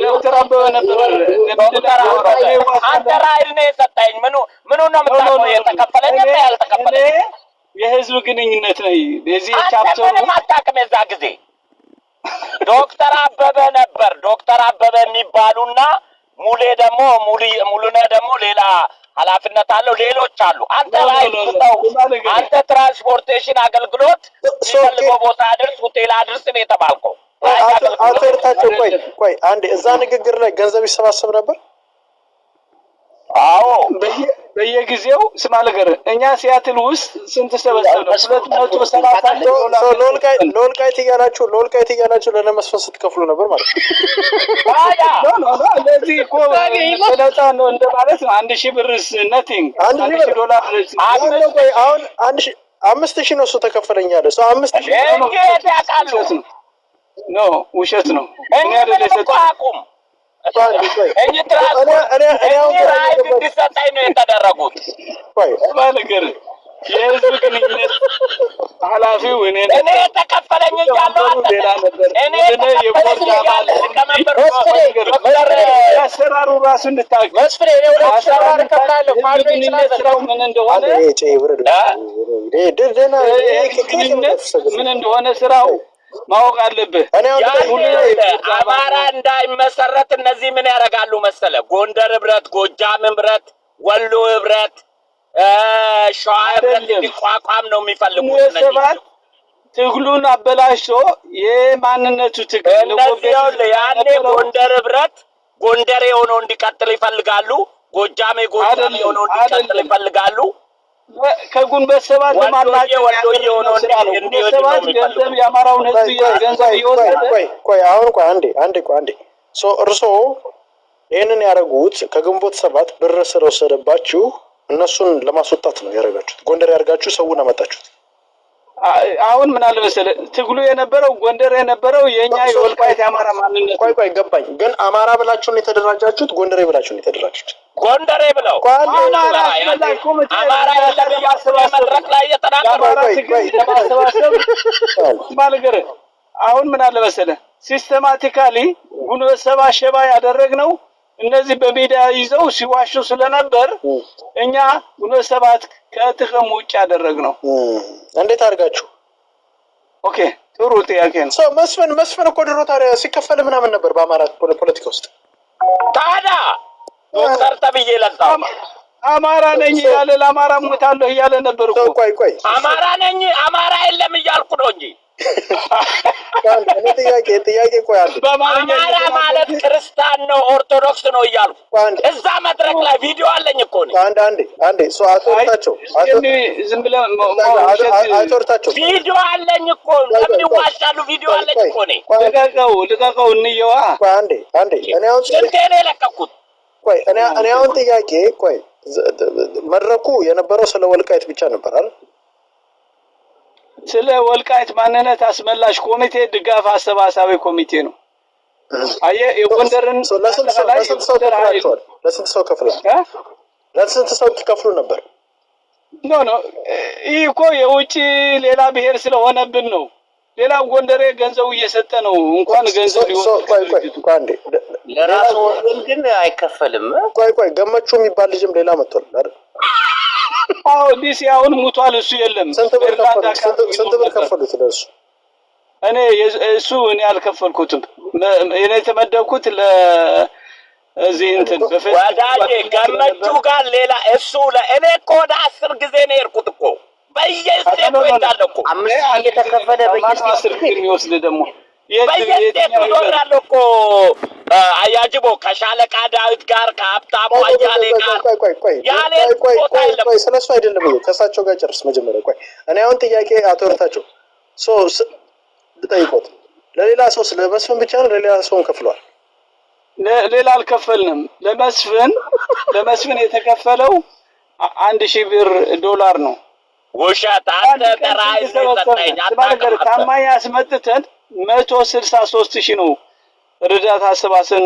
ዶክተር አበበ ነበር አንተ ራይድ ነው የሰጠኝ ምኑ ነው የምታውቀው የተከፈለኝ እና ያልተከፈለኝ የህዝብ ግንኙነት ነው የዚህ ቻፕተር ምንም አታውቅም የዛ ጊዜ ዶክተር አበበ የሚባሉና ሙሉነ ደግሞ ሌላ ኃላፊነት አለው ሌሎች አሉ አንተ ትራንስፖርቴሽን አገልግሎት ሲፈልገው ቦታ አድርስ ሆቴል አድርስ ነው የተባልከው አተርታቸው ቆይ አንዴ እዛ ንግግር ላይ ገንዘብ ይሰባሰብ ነበር አዎ በየጊዜው ስማ ነገር እኛ ሲያትል ውስጥ ስንት ሰበሰብነው 270 ሎልቃይት እያላችሁ ለነመስፈን ስትከፍሉ ነበር ማለት ነው ለዚህ እኮ ስለታ ነው እንደማለት ነው 1000 ብርስ nothing $1,000 ቆይ አሁን 5000 ነው እሱ ተከፈለኝ ያለ ሰው 5000 ያቃሉ ነው ውሸት ነው እኔ አይደለም አቁም እኔ ራይድ እንዲሰጠኝ ነው የተደረጉት ነገር የህዝብ ግንኙነት ኃላፊው እኔ የተከፈለኝ እያለሁ እኔ የቦርድ አባል አሰራሩ ራሱ እንድታውቅ መስፍሬ እኔ ወደ አሰራር ከፍላለሁ ፋርዶ ስራው ምን እንደሆነ ምን እንደሆነ ስራው ማወቅ አለብህ አማራ እንዳይመሰረት እነዚህ ምን ያደርጋሉ መሰለ ጎንደር ህብረት ጎጃም ህብረት ወሎ ህብረት ሸዋ ህብረት እንዲቋቋም ነው የሚፈልጉት እነዚህ ትግሉን አበላሽቶ የማንነቱ ትግል ያኔ ጎንደር ህብረት ጎንደር የሆነው እንዲቀጥል ይፈልጋሉ ጎጃም የሆነው እንዲቀጥል ይፈልጋሉ ከጉንበት ሰባት ለማላቀቅ ወሎየው ሰባት ገንዘብ ያማራውን ህዝብ ገንዘብ ይወሰደ ቆይ አሁን አንዴ እርሶ ይሄንን ያረጉት ከግንቦት ሰባት ብር ስለወሰደባችሁ እነሱን ለማስወጣት ነው ያረጋችሁት ጎንደር ያርጋችሁ ሰውን አመጣችሁት አሁን ምን አለ መሰለ ትግሉ የነበረው ጎንደር የነበረው የኛ የወልቃይት ያማራ ማንነት ቆይ ገባኝ ግን አማራ ብላችሁ ነው የተደራጃችሁት ጎንደሬ ብላችሁ ነው የተደራጃችሁት ጎንደሬ ብለው አማራ መድረክ ላይ የተናገረ አሁን ምን አለ መሰለ ሲስተማቲካሊ ጉንበት ሰባ ሸባ ያደረግነው እነዚህ በሜዳ ይዘው ሲዋሹ ስለነበር እኛ ጉንበት ሰባት ከጥቅም ውጭ ያደረግነው እንዴት አድርጋችሁ ኦኬ ጥሩ ጥያቄ ነው ሰው መስፍን እኮ ድሮ ታዲያ ሲከፈል ምናምን ነበር በአማራ ፖለቲካ ውስጥ ታዲያ ዶክተር ተብዬ ለዛው አማራ ነኝ ያለ ለአማራ ሞታለሁ ያለ ነበር እኮ ቆይ አማራ ነኝ አማራ የለም እያልኩ ነው እንጂ ጥያቄ ቆይ አማራ ማለት ክርስቲያን ነው ኦርቶዶክስ ነው እያልኩ እዛ መድረክ ላይ ቪዲዮ አለኝ እኮ ነው አንዴ ሰው አጥርታቸው ዝም ብለ አጥርታቸው ቪዲዮ አለኝ እኮ ለምን ይዋሻሉ ቪዲዮ አለኝ እኮ ነው ልቀቀው እንየዋ አንዴ እኔ አሁን ስንቴ ነው የለቀኩት እኔ አሁን ጥያቄ ቆይ መድረኩ የነበረው ስለ ወልቃይት ብቻ ነበር አይደል ስለ ወልቃይት ማንነት አስመላሽ ኮሚቴ ድጋፍ አሰባሳቢ ኮሚቴ ነው አየ የጎንደርን ለስንት ሰው ከፍሉ ነበር ኖ ይሄ የውጪ ሌላ ብሔር ስለሆነብን ነው ሌላ ጎንደሬ ገንዘቡ እየሰጠ ነው እንኳን ገንዘብ ቆይ ለራሱ ግን አይከፈልም ቆይ ገመቹ የሚባል ልጅም ሌላ መጥቷል አይደል አዎ ዲሲ አሁን ሙቷል እሱ የለም ስንት ብር ከፈሉት ለሱ እኔ እኔ አልከፈልኩትም እኔ ተመደብኩት እዚህ እንትን ወዳጄ ገመቹ ጋር ሌላ እሱ ለእኔ እኮ ወደ 10 ጊዜ ነው የሄድኩት እኮ በየስቴቱ ሄዳለሁ እኮ አንድ ተከፈለ በየስቴቱ የሚወስድ ደግሞ በየስቴቱ ሄዳለሁ እኮ አያጅቦ ከሻለቃ ዳዊት ጋር ከሀብታሙ አያሌ ጋር ቆይ ስለሱ አይደለም ከሳቸው ጋር ጨርስ መጀመሪያ ቆይ እኔ አሁን ጥያቄ አተርታቸው ልጠይቆት ለሌላ ሰው ስለመስፍን ብቻ ነው ለሌላ ሰው ከፍሏል ሌላ አልከፈልንም ለመስፍን የተከፈለው 1000 ብር ዶላር ነው ውሸት አንተ ተራይ ሰጠኝ አታቀር ታማኝ አስመጥተን 163000 ነው ርዳታ አሰባሰን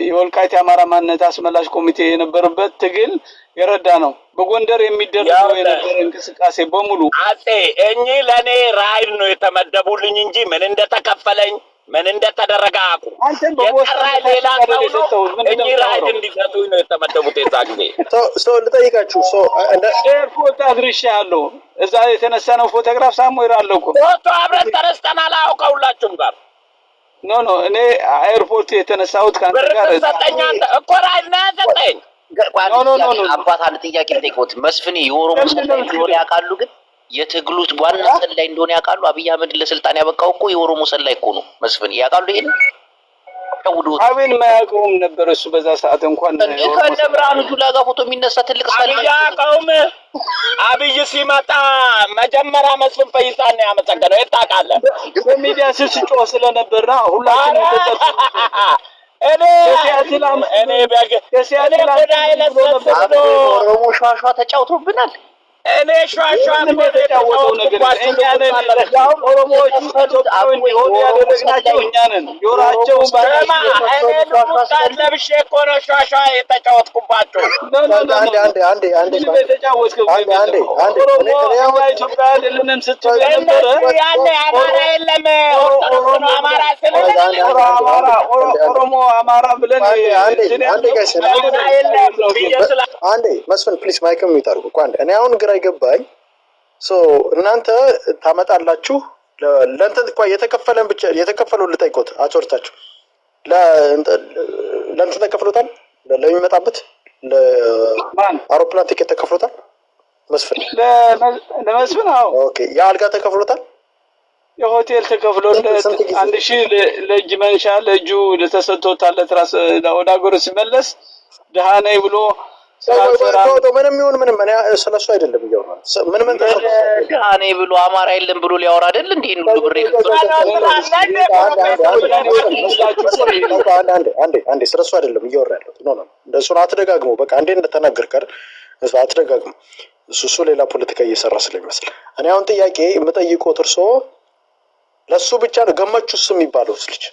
የወልቃይት አማራ ማንነት አስመላሽ ኮሚቴ የነበረበት ትግል የረዳ ነው በጎንደር የሚደረገው የነበረ እንቅስቃሴ በሙሉ አጤ እኚ ለኔ ራይድ ነው የተመደቡልኝ እንጂ ምን እንደተከፈለኝ ምን እንደተደረገ አቁ የቀራይ ሌላ ሰው ነው። እኚህ ራይድ እንዲሰጡኝ ነው የተመደቡት። የዛ ጊዜ ሰው ልጠይቃችሁ። ኤርፖርት አድርሻለሁ። እዛ የተነሳ ነው ፎቶግራፍ ሳሙኤል አለ እኮ ፎቶ አብረን ተነስተናል። ከሁላችሁም ጋር ኖ እኔ ኤርፖርት የተነሳሁት ካንተ ጋር ሰጠኝ። አንተ እኮ ራይድ ነው ያሰጠኝ። አባት አንድ ጥያቄ ልጠይቅዎት። መስፍኔ የኦሮሞ ሰላይ እንደሆነ ያውቃሉ? ግን የትግሉት ዋና ሰላይ እንደሆነ ያውቃሉ? አብይ አህመድ ለስልጣን ያበቃው እኮ የኦሮሞ ሰላይ እኮ ነው። መስፍኔ ያውቃሉ? ይሄን አብን ማያውቀውም ነበር እሱ በዛ ሰዓት እንኳን ከነ ብርሃኑ ጁላ ጋር ፎቶ የሚነሳ ትልቅ ሰላይ ያውቀውም። አብይ ሲመጣ መጀመሪያ መስፍን ፈይሳን ነው ያመሰገነው። የታውቃለህ በሚዲያ ስጮህ ስለነበርና ሁላችንም ኦሮሞ ሿሿ ተጫውቶብናል። እኔ ሿሿ የተጫወተው ነገር እኛ ነን። ኦሮሞዎች ኢትዮጵያዊ እንዲሆኑ ያደረግናቸው እኛ ነን። ጆሯቸው ለብሼ እኮ ነው ሿሿ የተጫወትኩባቸው። ኢትዮጵያ አይደለንም ስትል ነበረ። ያኔ አማራ የለም አማራ ኦሮሞ አማራ ብለን አንዴ መስፍን ፕሊስ ማይክም ይታርጉ እኮ አንዴ እኔ አሁን ግራ ይገባኝ። እናንተ ታመጣላችሁ ለእንትን እኮ የተከፈለን ብቻ የተከፈለው ልጠይቆት አጭወርታችሁ ለእንትን ተከፍሎታል። ለሚመጣበት ለአውሮፕላን ቲኬት ተከፍሎታል። መስፍን ለመስፍን አዎ ኦኬ። የአልጋ ተከፍሎታል። የሆቴል ተከፍሎለት 1000 ለእጅ መንሻ ለእጁ ለተሰጥቶታል። ለትራስ ወደ አገሩ ሲመለስ ደሃ ነኝ ብሎ ምንም ይሁን ምንም እኔ ስለሱ አይደለም እያወራሁ ምን ደሃ ነኝ ብሎ አማራ የለም ብሎ ሊያወራ አይደል እንዴ? ሁሉ ብሬ አንዴ ስለሱ አይደለም እያወራሁ ያለሁት። ኖ እንደሱ አትደጋግመው። በቃ አንዴ እንደተናገርክ አይደል እሱ አትደጋግመው። እሱ ሌላ ፖለቲካ እየሰራ ስለሚመስል እኔ አሁን ጥያቄ የምጠይቀው እርሶ ለሱ ብቻ ነው ገመቹስ የሚባለው ልጅ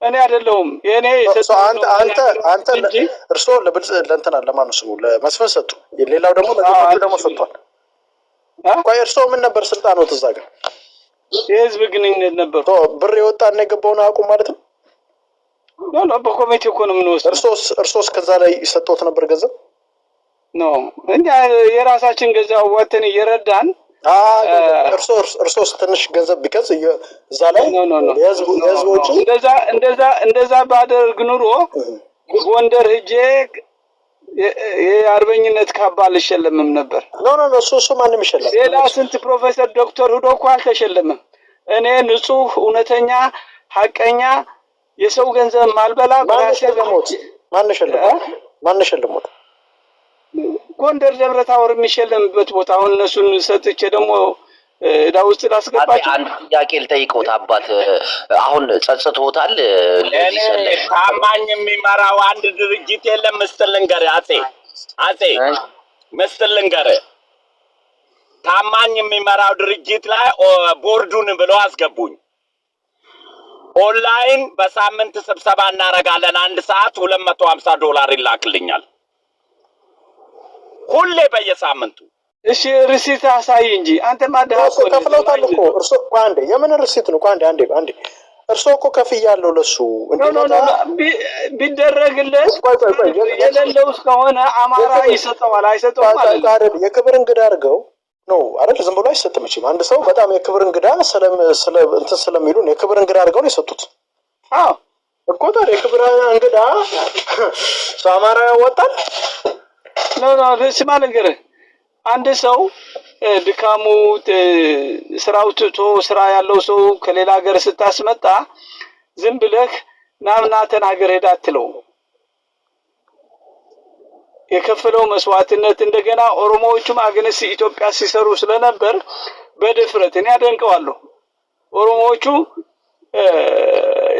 እኔ አይደለሁም። የኔ አንተ እርሶ ለብልጽ ለእንትና ለማን ስሙ ለመስፍን ሰጡ። ሌላው ደግሞ ለገመቹ ደግሞ ሰጥቷል። ቆይ እርሶ ምን ነበር ስልጣኑ? እዛ ጋር የህዝብ ግንኙነት ነበር። ብር የወጣ እና የገባውን አያውቁም ማለት ነው? ኖ በኮሚቴ እኮ ነው የምንወስደው። እርሶስ ከዛ ላይ ሰጥቶት ነበር ገንዘብ? ኖ እኛ የራሳችን ገንዘብ ወጥተን እየረዳን እርሶስ ትንሽ ገንዘብ ቢከዝ እዛ ላይ የህዝቦች እንደዛ ባደርግ ኑሮ ጎንደር ሂጄ የአርበኝነት ካባ አልሸለምም ነበር። ኖ እሱ ማንም ይሸለም። ሌላ ስንት ፕሮፌሰር ዶክተር ሂዶ እኮ አልተሸለምም። እኔ ንጹህ እውነተኛ ሐቀኛ የሰው ገንዘብ ማልበላ በራሴ ገሞት ማን ሸለሞት? ጎንደር ደብረ ታቦር የሚሸለምበት ቦታ አሁን እነሱን ሰጥቼ ደግሞ እዳ ውስጥ ላስገባቸው። አንድ ጥያቄ ልጠይቅዎት አባት። አሁን ጸጽቶታል? ታማኝ የሚመራው አንድ ድርጅት የለም። ምስጢር ልንገርህ አጼ ምስጢር ልንገርህ። ታማኝ የሚመራው ድርጅት ላይ ቦርዱን ብለው አስገቡኝ። ኦንላይን በሳምንት ስብሰባ እናደርጋለን። 1 ሰዓት $250 ይላክልኛል ሁሌ በየሳምንቱ። እሺ ሪሲት አሳይ እንጂ አንተ ማደሃቆ ከፍለውታል እኮ እርሶ። አንዴ የምን ሪሲት ነው? አንዴ እርሶ እኮ ከፍያለሁ ለሱ ቢደረግለት የሌለው እስከሆነ አማራ ይሰጠዋል አይሰጠውም ማለት አይደል? የክብር እንግዳ አድርገው ነው አይደል? ዝም ብሎ አይሰጥም። እቺ አንድ ሰው በጣም የክብር እንግዳ እንትን ስለሚሉን የክብር እንግዳ አድርገው ነው የሰጡት። አዎ እኮ ታዲያ የክብር እንግዳ ሰው አማራ ያወጣል። ስማ ልንገርህ፣ አንድ ሰው ድካሙ ስራው ትቶ ስራ ያለው ሰው ከሌላ ሀገር ስታስመጣ ዝም ብለህ ናምና ተናገር ሄዳ አትለው። የከፈለው መስዋዕትነት እንደገና ኦሮሞዎቹም አገነስ ኢትዮጵያ ሲሰሩ ስለነበር በድፍረት እኔ አደንቀዋለሁ። ኦሮሞዎቹ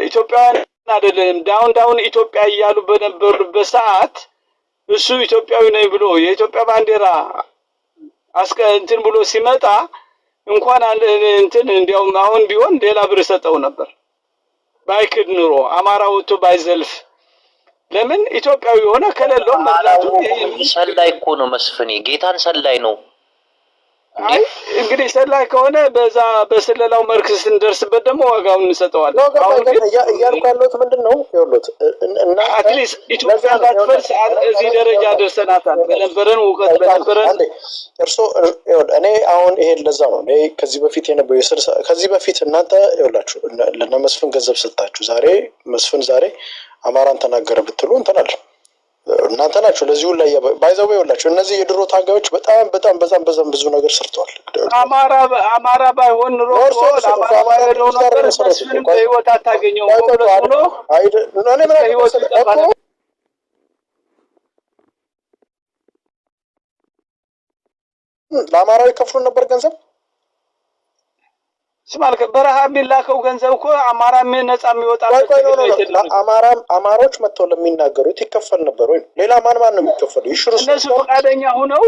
ኢትዮጵያውያን አይደለም ዳውን ኢትዮጵያ እያሉ በነበሩበት ሰዓት እሱ ኢትዮጵያዊ ነኝ ብሎ የኢትዮጵያ ባንዲራ እንትን ብሎ ሲመጣ እንኳን እንትን እንዲያውም አሁን ቢሆን ሌላ ብር ሰጠው ነበር ባይክድ ኑሮ አማራ ወጥቶ ባይዘልፍ። ለምን ኢትዮጵያዊ ሆነ ከሌለው መላቱ ሰላይ እኮ ነው መስፍኔ፣ ጌታን ሰላይ ነው። አይ እንግዲህ ሰላይ ከሆነ በዛ በስለላው መልክ ስንደርስበት ደግሞ ዋጋውን እንሰጠዋለን። አሁን ግን እያልኩ ያለሁት ምንድን ነው ይኸውልህ እና አትሊስት ኢትዮጵያ እንዳትፈርስ እዚህ ደረጃ ደርሰናታል። በነበረን እውቀት በነበረን እርሶ እኔ አሁን ይሄን ለዛ ነው እኔ ከዚህ በፊት እናንተ ይኸውላችሁ ለእነ መስፍን ገንዘብ ሰጣችሁ። ዛሬ መስፍን ዛሬ አማራን ተናገረ ብትሉ እንትናል እናንተ ናችሁ። ለዚህ ሁሉ ላይ ባይዘው ይኸውላችሁ እነዚህ የድሮ ታጋዮች በጣም ብዙ ነገር ሰርተዋል። አማራ ባይሆን ኑሮ አማራ ባይሆን ነበር መስፍን በህይወት አታገኘውም። ለአማራዊ ከፍሉ ነበር ገንዘብ ስማልከ በረሃ የሚላከው ገንዘብ እኮ አማራ ነጻ የሚወጣበት አማሮች መጥተው ለሚናገሩት ይከፈል ነበር ወይ? ሌላ ማን ነው የሚከፈለው? ይሽሩስ እነሱ ፈቃደኛ ሆነው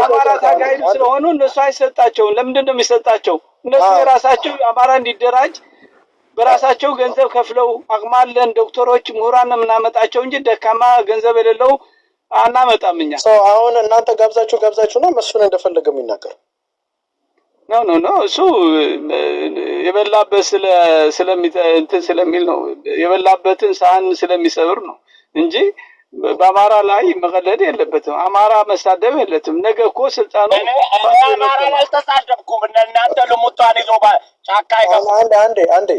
አማራ ታጋይ ስለሆኑ እነሱ አይሰጣቸውም። ለምንድን ነው የሚሰጣቸው? እነሱ የራሳቸው አማራ እንዲደራጅ በራሳቸው ገንዘብ ከፍለው አቅማለን ዶክተሮች ምሁራን ነው የምናመጣቸው እንጂ ደካማ ገንዘብ የሌለው አናመጣም እኛ። አሁን እናንተ ጋብዛችሁ ነው መስፍን እንደፈለገ የሚናገር ኖ እሱ የበላበት ስለሚል ነው የበላበትን ሳህን ስለሚሰብር ነው እንጂ በአማራ ላይ መቀለድ የለበትም። አማራ መሳደብ የለበትም። ነገ እኮ ስልጣኑ አማራ አልተሳደብኩም። እናንተ ልሙጣን ይዞ ጫካ ይገባል። አንዴ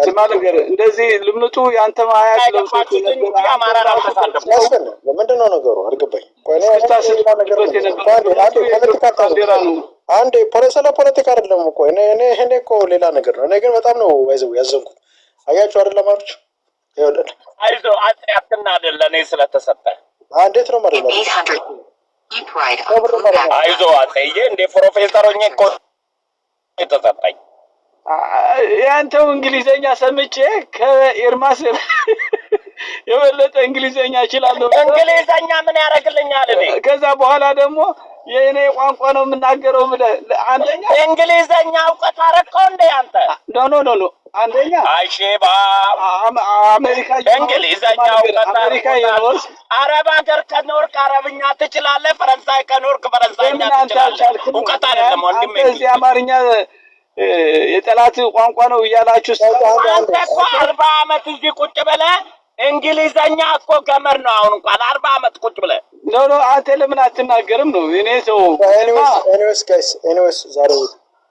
ስማ ነገር እንደዚህ ልምጡ ያንተ ማያት ለውሰት አማራ አልተሳደብኩም። ምንድን ነው ነገሩ? አልገባኝ። አንዴ ስለ ፖለቲካ አይደለም እኮ እኔ እኮ ሌላ ነገር ነው። እኔ ግን በጣም ነው ይዘው ያዘንኩት። አያችሁ አይደለም አርች ይወደድ አይዞ አትናደድ ለኔ ስለተሰጠ እንዴት ነው ማለት ነው? አይዞ አትዬ እንደ ፕሮፌሰር ሆኜ እኮ የተሰጠኝ ያንተው እንግሊዘኛ ሰምቼ ከኤርማስ የበለጠ እንግሊዘኛ እችላለሁ። እንግሊዘኛ ምን ያደርግልኛል? እኔ ከዛ በኋላ ደግሞ የኔ ቋንቋ ነው የምናገረው ብለህ አንደኛ እንግሊዘኛ እውቀት አረከው እንደ አንተ ኖ አንደኛ አይሼባ አሜሪካ እንግሊዘኛ እውቀት አሜሪካ የኖርክ አረብ ሀገር ከኖርክ አረብኛ ትችላለህ። ፈረንሳይ ከኖርክ ፈረንሳይኛ ትችላለህ። እውቀት አይደለም ወንድሜ። እዚህ አማርኛ የጠላት ቋንቋ ነው እያላችሁ አንተ እኮ 40 ዓመት እዚህ ቁጭ ብለህ እንግሊዘኛ እኮ ገመር ነው። አሁን እንኳን 40 ዓመት ቁጭ ብለህ ኖ አንተ ለምን አትናገርም ነው? እኔ ሰው ኤኒዌይስ ዛሬ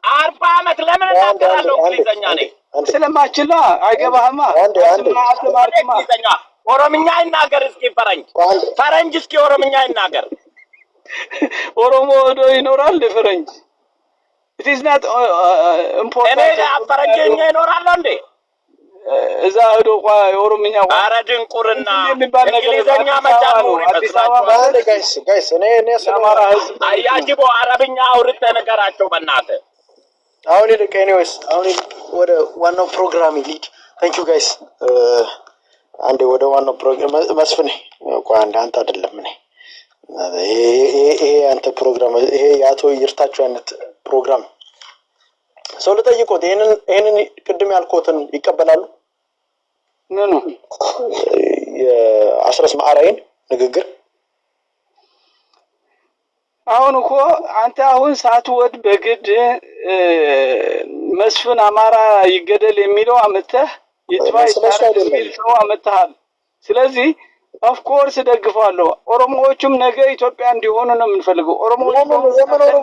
40 ዓመት ለምን እናገራለሁ? እንግሊዘኛ ነኝ ስለማችላ አይገባህማ። እንግሊዘኛ ኦሮምኛ ይናገር እስኪ ፈረንጅ እስኪ ኦሮምኛ ይናገር። ኦሮሞ ወዶ ይኖራል ፈረንጅ it is not important እኔ ፈረንጅኛ ይኖራል እንዴ? እዛ ሄዶ ኦሮምኛ ኧረ ድንቁርና እንግሊዘኛ መጫኑ ጋይስ እኔ አማራ ህዝብ አያጅቦ አረብኛ አውርተህ ነገራቸው በእናትህ። አሁን ይልቅ ኤኒዌይስ ወደ ዋናው ፕሮግራም ሊድ ታንክ ዩ ጋይስ። አንዴ ወደ ዋናው ፕሮግራም መስፍኔ ቆይ አንተ አይደለም ይሄ አንተ ፕሮግራም ይሄ የአቶ ይርታቸው አይነት ፕሮግራም ሰው ልጠይቆት ይሄንን ቅድም ያልኮትን ይቀበላሉ? ምን ነው የአስረስ ማዕራይን ንግግር አሁን እኮ አንተ አሁን ሳትወድ በግድ መስፍን አማራ ይገደል የሚለው አመተህ ይጥፋይ የሚል ሰው አመተሃል። ስለዚህ ኦፍ ኮርስ ደግፋለሁ። ኦሮሞዎቹም ነገ ኢትዮጵያ እንዲሆኑ ነው የምንፈልገው። ኦሮሞዎቹ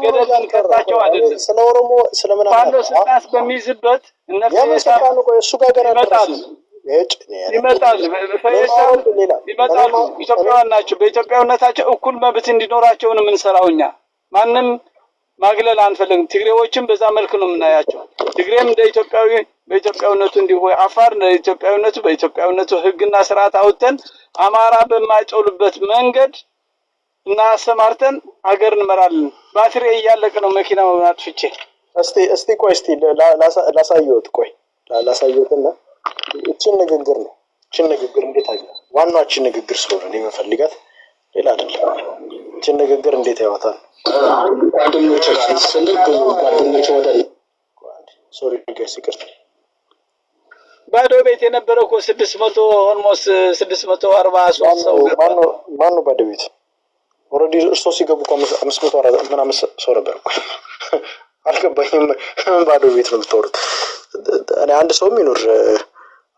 ገደልን ከታቸው አይደለም። ስለ ኦሮሞ ስለምን ባለው ስልጣን በሚይዝበት ይመጣሉ። ኢትዮጵያውያን ናቸው። በኢትዮጵያዊነታቸው እኩል መብት እንዲኖራቸው ነው የምንሰራው እኛ። ማንም ማግለል አንፈልግም። ትግሬዎችም በዛ መልክ ነው የምናያቸው። ትግሬም እንደ ኢትዮጵያዊ በኢትዮጵያዊነቱ እንዲሆን፣ አፋር እንደ ኢትዮጵያዊነቱ በኢትዮጵያዊነቱ ህግና ስርዓት አውጥተን አማራ በማይጨውልበት መንገድ እና አሰማርተን ሀገር እንመራለን። ባትሪ እያለቀ ነው መኪናው አጥፍቼ። እስቲ ቆይ ላሳየውትና እቺን ንግግር ነው። እቺን ንግግር እንዴት አየ? ዋናው እቺን ንግግር ስለሆነ ነው የምፈልጋት፣ ሌላ አይደለም። እቺን ንግግር እንዴት ያወጣል? ጓደኞች ጋር ስንል ጓደኞች ወደ ሶሪ ጋይስ ይቅርታ። ባዶ ቤት የነበረው እኮ 600 ኦልሞስት 643 ሰው ማነው ባዶ ቤት? ኦልሬዲ እርሶ ሲገቡ እኮ 500 ምናምን ሰው ነበር። አልገባኝም። ምን ባዶ ቤት ነው የምታወሩት? እኔ አንድ ሰውም ይኖር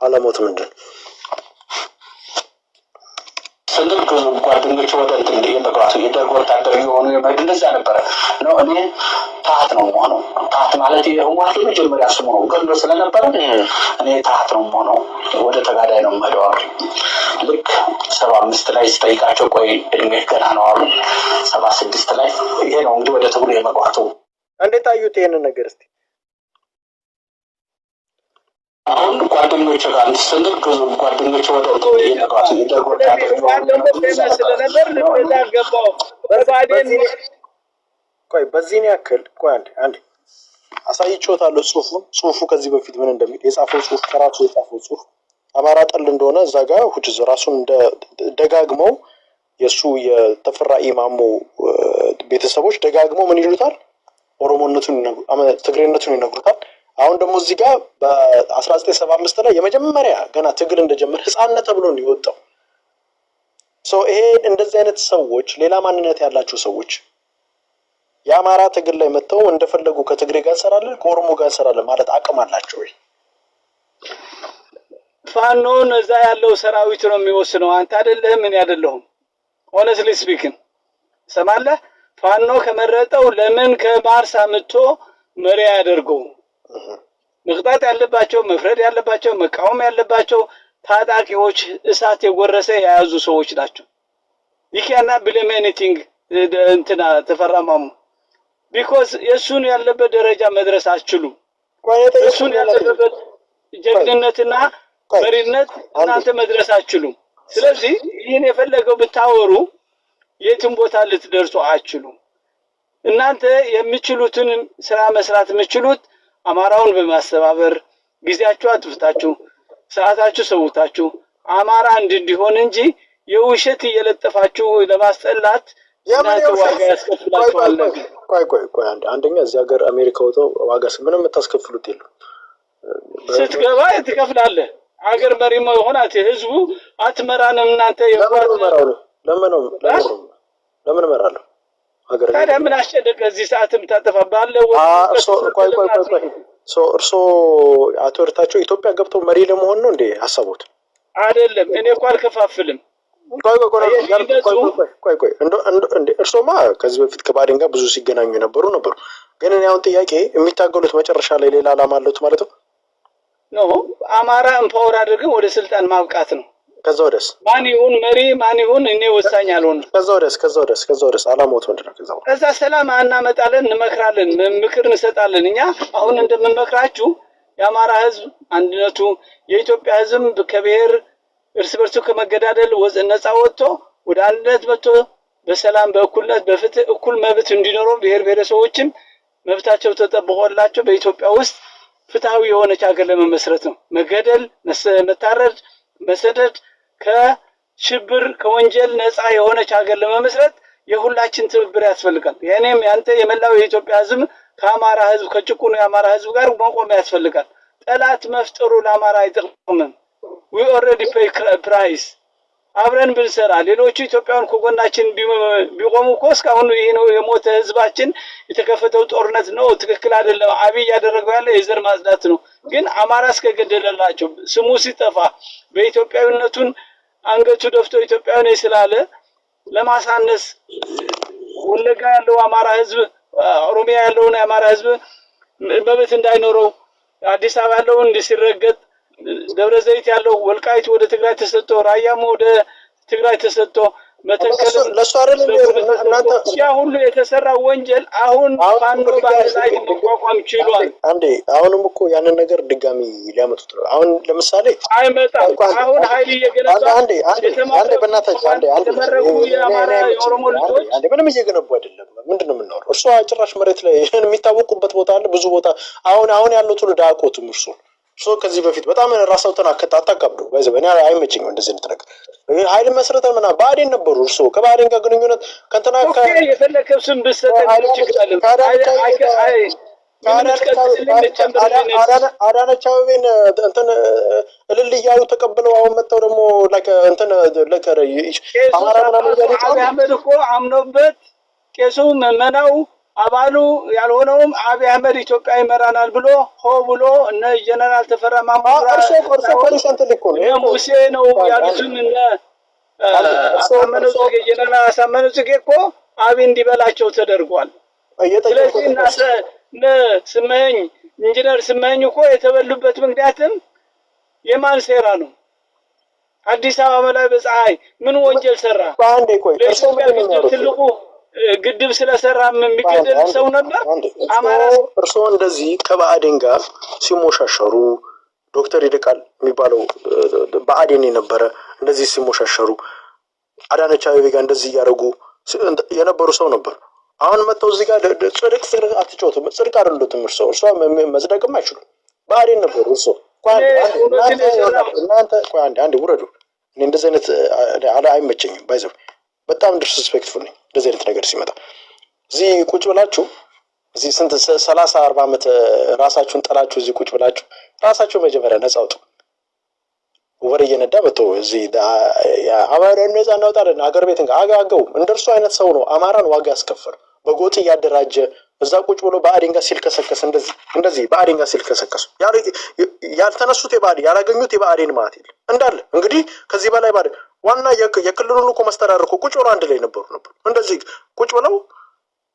አለሞት ምንድን ስንል ጓደኞች ወደ እንትን የመግባቱ የደርግ ወታደር የሆኑ የመድ እንደዛ ነበረ ነው። እኔ ታህት ነው የምሆነው። ታህት ማለት የህወሓት የመጀመሪያ ስሙ ነው። ገሎ ስለነበረ እኔ ታህት ነው የምሆነው፣ ወደ ተጋዳይ ነው የምሄደው አሉ። ልክ 75 ላይ ስጠይቃቸው ቆይ እድሜ ገና ነው አሉ። 76 ላይ ይሄ ነው እንግዲህ ወደ ትግሉ የመግባቱ። እንዴት አዩት ይሄንን ነገር እስቲ? አሁን ጓደኞች ጋር ስንል ጓደኞች ወደ የመግባቱ የደርግ ወታደር ቆይ በዚህን ያክል ቆይ አንዴ አሳይቼዎታለሁ ጽሁፉ ከዚህ በፊት ምን እንደሚል የጻፈው ጽሁፍ ከራሱ የጻፈው ጽሁፍ አማራ ጠል እንደሆነ እዛ ጋር ሁጭ ራሱን ደጋግመው የሱ የተፈራ ኢማሙ ቤተሰቦች ደጋግመው ምን ይሉታል? ኦሮሞነቱን ትግሬነቱን ይነግሩታል። አሁን ደግሞ እዚህ ጋር በ1975 ላይ የመጀመሪያ ገና ትግል እንደጀመረ ህፃንነት ተብሎ ነው የወጣው። ይሄ እንደዚህ አይነት ሰዎች ሌላ ማንነት ያላቸው ሰዎች የአማራ ትግል ላይ መጥተው እንደፈለጉ ከትግሬ ጋር እንሰራለን ከኦሮሞ ጋር እንሰራለን ማለት አቅም አላቸው ወይ? ፋኖን እዛ ያለው ሰራዊት ነው የሚወስነው። አንተ አይደለህም፣ ምን አይደለሁም። ሆነስሊ ስፒኪንግ ሰማለህ። ፋኖ ከመረጠው ለምን ከማርስ አምጥቶ መሪ ያደርገው? መቅጣት ያለባቸው መፍረድ ያለባቸው መቃወም ያለባቸው ታጣቂዎች እሳት የጎረሰ የያዙ ሰዎች ናቸው። ይካና ብለም ኤኒቲንግ እንትና ተፈራማሙ ቢኮዝ የሱን ያለበት ደረጃ መድረስ አትችሉም። የሱን ያለበት ጀግንነትና መሪነት እናንተ መድረስ አትችሉም። ስለዚህ ይህን የፈለገው ብታወሩ የትም ቦታ ልትደርሱ አትችሉም። እናንተ የምትችሉትን ስራ መስራት የምትችሉት አማራውን በማስተባበር ጊዜያችሁ አጥፍታችሁ ሰዓታችሁ ሰውታችሁ አማራ እንዲሆን እንጂ የውሸት እየለጠፋችሁ ለማስጠላት እናንተ ዋጋ ያስከፍላችኋል። ቆይ አንደኛ እዚህ ሀገር አሜሪካ ወጥቶ ዋጋ ምንም የምታስከፍሉት የለም። ስትገባ ትከፍላለህ። ሀገር መሪ ሆናት ህዝቡ አትመራንም እናንተ ለምን እመራለሁ? ታዲያ ምን አስጨነቀ? እዚህ ሰዓትም ታጠፋባለህ። እርሶ አቶ እርታቸው ኢትዮጵያ ገብተው መሪ ለመሆን ነው እንዴ ሀሳቦት? አይደለም። እኔ እኮ አልከፋፍልም። እርሶማ ከዚህ በፊት ከባዴን ጋር ብዙ ሲገናኙ ነበሩ። ግን እኔ አሁን ጥያቄ የሚታገሉት መጨረሻ ላይ ሌላ ዓላማ አለዎት ማለት ነው? አማራ ኤምፓወር አድርገን ወደ ስልጣን ማብቃት ነው። ከዛ ወደስ ማን ይሁን መሪ ማን ይሁን እኔ ወሳኝ አልሆንም። ከዛ ወደስ ዓላማዎት ምንድን ነው? ከዛ ሰላም እናመጣለን፣ እንመክራለን፣ ምክር እንሰጣለን። እኛ አሁን እንደምንመክራችሁ የአማራ ህዝብ አንድነቱ የኢትዮጵያ ህዝብ ከብሔር እርስ በርሱ ከመገዳደል ነፃ ወጥቶ ወደ አንድነት መጥቶ በሰላም በእኩልነት በፍትህ እኩል መብት እንዲኖረው ብሔር ብሔረሰቦችም መብታቸው ተጠብቆላቸው በኢትዮጵያ ውስጥ ፍትሃዊ የሆነች ሀገር ለመመስረት ነው። መገደል፣ መታረድ፣ መሰደድ ከሽብር ከወንጀል ነፃ የሆነች ሀገር ለመመስረት የሁላችን ትብብር ያስፈልጋል። የኔም ያንተ የመላው የኢትዮጵያ ህዝብ ከአማራ ህዝብ ከጭቁኑ የአማራ ህዝብ ጋር መቆም ያስፈልጋል። ጠላት መፍጠሩ ለአማራ አይጠቅምም። we already pay price አብረን ብንሰራ ሌሎቹ ኢትዮጵያውያን ከጎናችን ቢቆሙ እኮ እስካሁን ይሄ ነው የሞተ ህዝባችን የተከፈተው ጦርነት ነው። ትክክል አይደለም። አብይ ያደረገው ያለ የዘር ማጽዳት ነው። ግን አማራ እስከገደለላቸው ስሙ ሲጠፋ በኢትዮጵያዊነቱን አንገቱ ደፍቶ ኢትዮጵያውያን ስላለ ለማሳነስ ወለጋ ያለው አማራ ህዝብ ኦሮሚያ ያለውን የአማራ ህዝብ መብት እንዳይኖረው አዲስ አበባ ያለው እንዲሲረገጥ ደብረ ዘይት ያለው ወልቃይት ወደ ትግራይ ተሰጥቶ ራያም ወደ ትግራይ ተሰጥቶ መተከል ለሱ አይደለም እናንተ ያ ሁሉ የተሰራ ወንጀል አሁን ፋኖ ባለሳይ መቋቋም ችሏል። አንዴ አሁንም እኮ ያንን ነገር ድጋሚ ሊያመጡት ነው። አሁን ለምሳሌ አይመጣም። አሁን ኃይል እየገነባ አንዴ በእናታችሁ አንዴ የአማራ የኦሮሞ ልጆች አንዴ ምንም እየገነቡ አይደለም። ምንድነው የምናወራው? እርሱ ጭራሽ መሬት ላይ የሚታወቁበት ቦታ አለ፣ ብዙ ቦታ አሁን ያለው ትውልድ አያውቁትም። እርሱ ከዚህ በፊት በጣም ራሳቸውን አታካብዱ ባይዘበኛ አይመችኝም እንደዚህ ነገር ኃይል መስረተ ምናምን ባዴን ነበሩ። እርሱ ከባዴን ጋር ግንኙነት ከእንትና የፈለከው ስም ብትሰጥ አዳነች አቤቤን እንትን እልል እያሉ ተቀብለው አሁን መጥተው ደግሞ እንትን ለከረ አማራ ምናምን እያሉ አብይ አህመድ እኮ አምኖበት ቄሱ መመናው አባሉ ያልሆነውም አብይ አህመድ ኢትዮጵያ ይመራናል ብሎ ሆ ብሎ እነ ጀነራል ተፈራ ማሞ ሙሴ ነው ያሉትን እነ ጀነራል አሳምነው ጽጌ እኮ አብይ እንዲበላቸው ተደርጓል። ስለዚህ ስመኝ ኢንጂነር ስመኝ እኮ የተበሉበት ምክንያትም የማን ሴራ ነው? አዲስ አበባ ላይ በፀሐይ ምን ወንጀል ሰራ? ትልቁ ግድብ ስለሰራ የሚገደል ሰው ነበር? አማራ እርስዎ እንደዚህ ከብአዴን ጋር ሲሞሻሸሩ ዶክተር ይልቃል የሚባለው ብአዴን የነበረ እንደዚህ ሲሞሻሸሩ አዳነች አቤቤ ጋር እንደዚህ እያደረጉ የነበሩ ሰው ነበር። አሁን መጥተው እዚህ ጋር ጽድቅ አትጫወቱም። ጽድቅ አይደሉትም። እርሷ መጽደቅም አይችሉም። ብአዴን ነበሩ። እናንተ አንዴ ውረዱ። እኔ እንደዚህ አይነት አይመቸኝም። ባይዘው በጣም ዲስሪስፔክትፉል ነኝ እንደዚህ አይነት ነገር ሲመጣ። እዚህ ቁጭ ብላችሁ እዚህ ስንት 30-40 ዓመት ራሳችሁን ጥላችሁ እዚህ ቁጭ ብላችሁ ራሳችሁ መጀመሪያ ነፃ አውጡ። ወሬ እየነዳ መጥቶ እዚህ አማራን ነፃ እናውጣለን አገር ቤትን አጋገው እንደርሱ አይነት ሰው ነው አማራን ዋጋ ያስከፈለው። በጎጥ እያደራጀ እዛ ቁጭ ብሎ ብአዴን ጋር ሲልከሰከስ እንደዚህ ብአዴን ጋር ሲልከሰከሱ ያልተነሱት የብአዴን ያላገኙት የብአዴን ማለት የለም እንዳለ። እንግዲህ ከዚህ በላይ ብአዴን ዋና የክልሉን እኮ መስተዳድር እኮ ቁጭ ብሎ አንድ ላይ ነበሩ እንደዚህ ቁጭ ብለው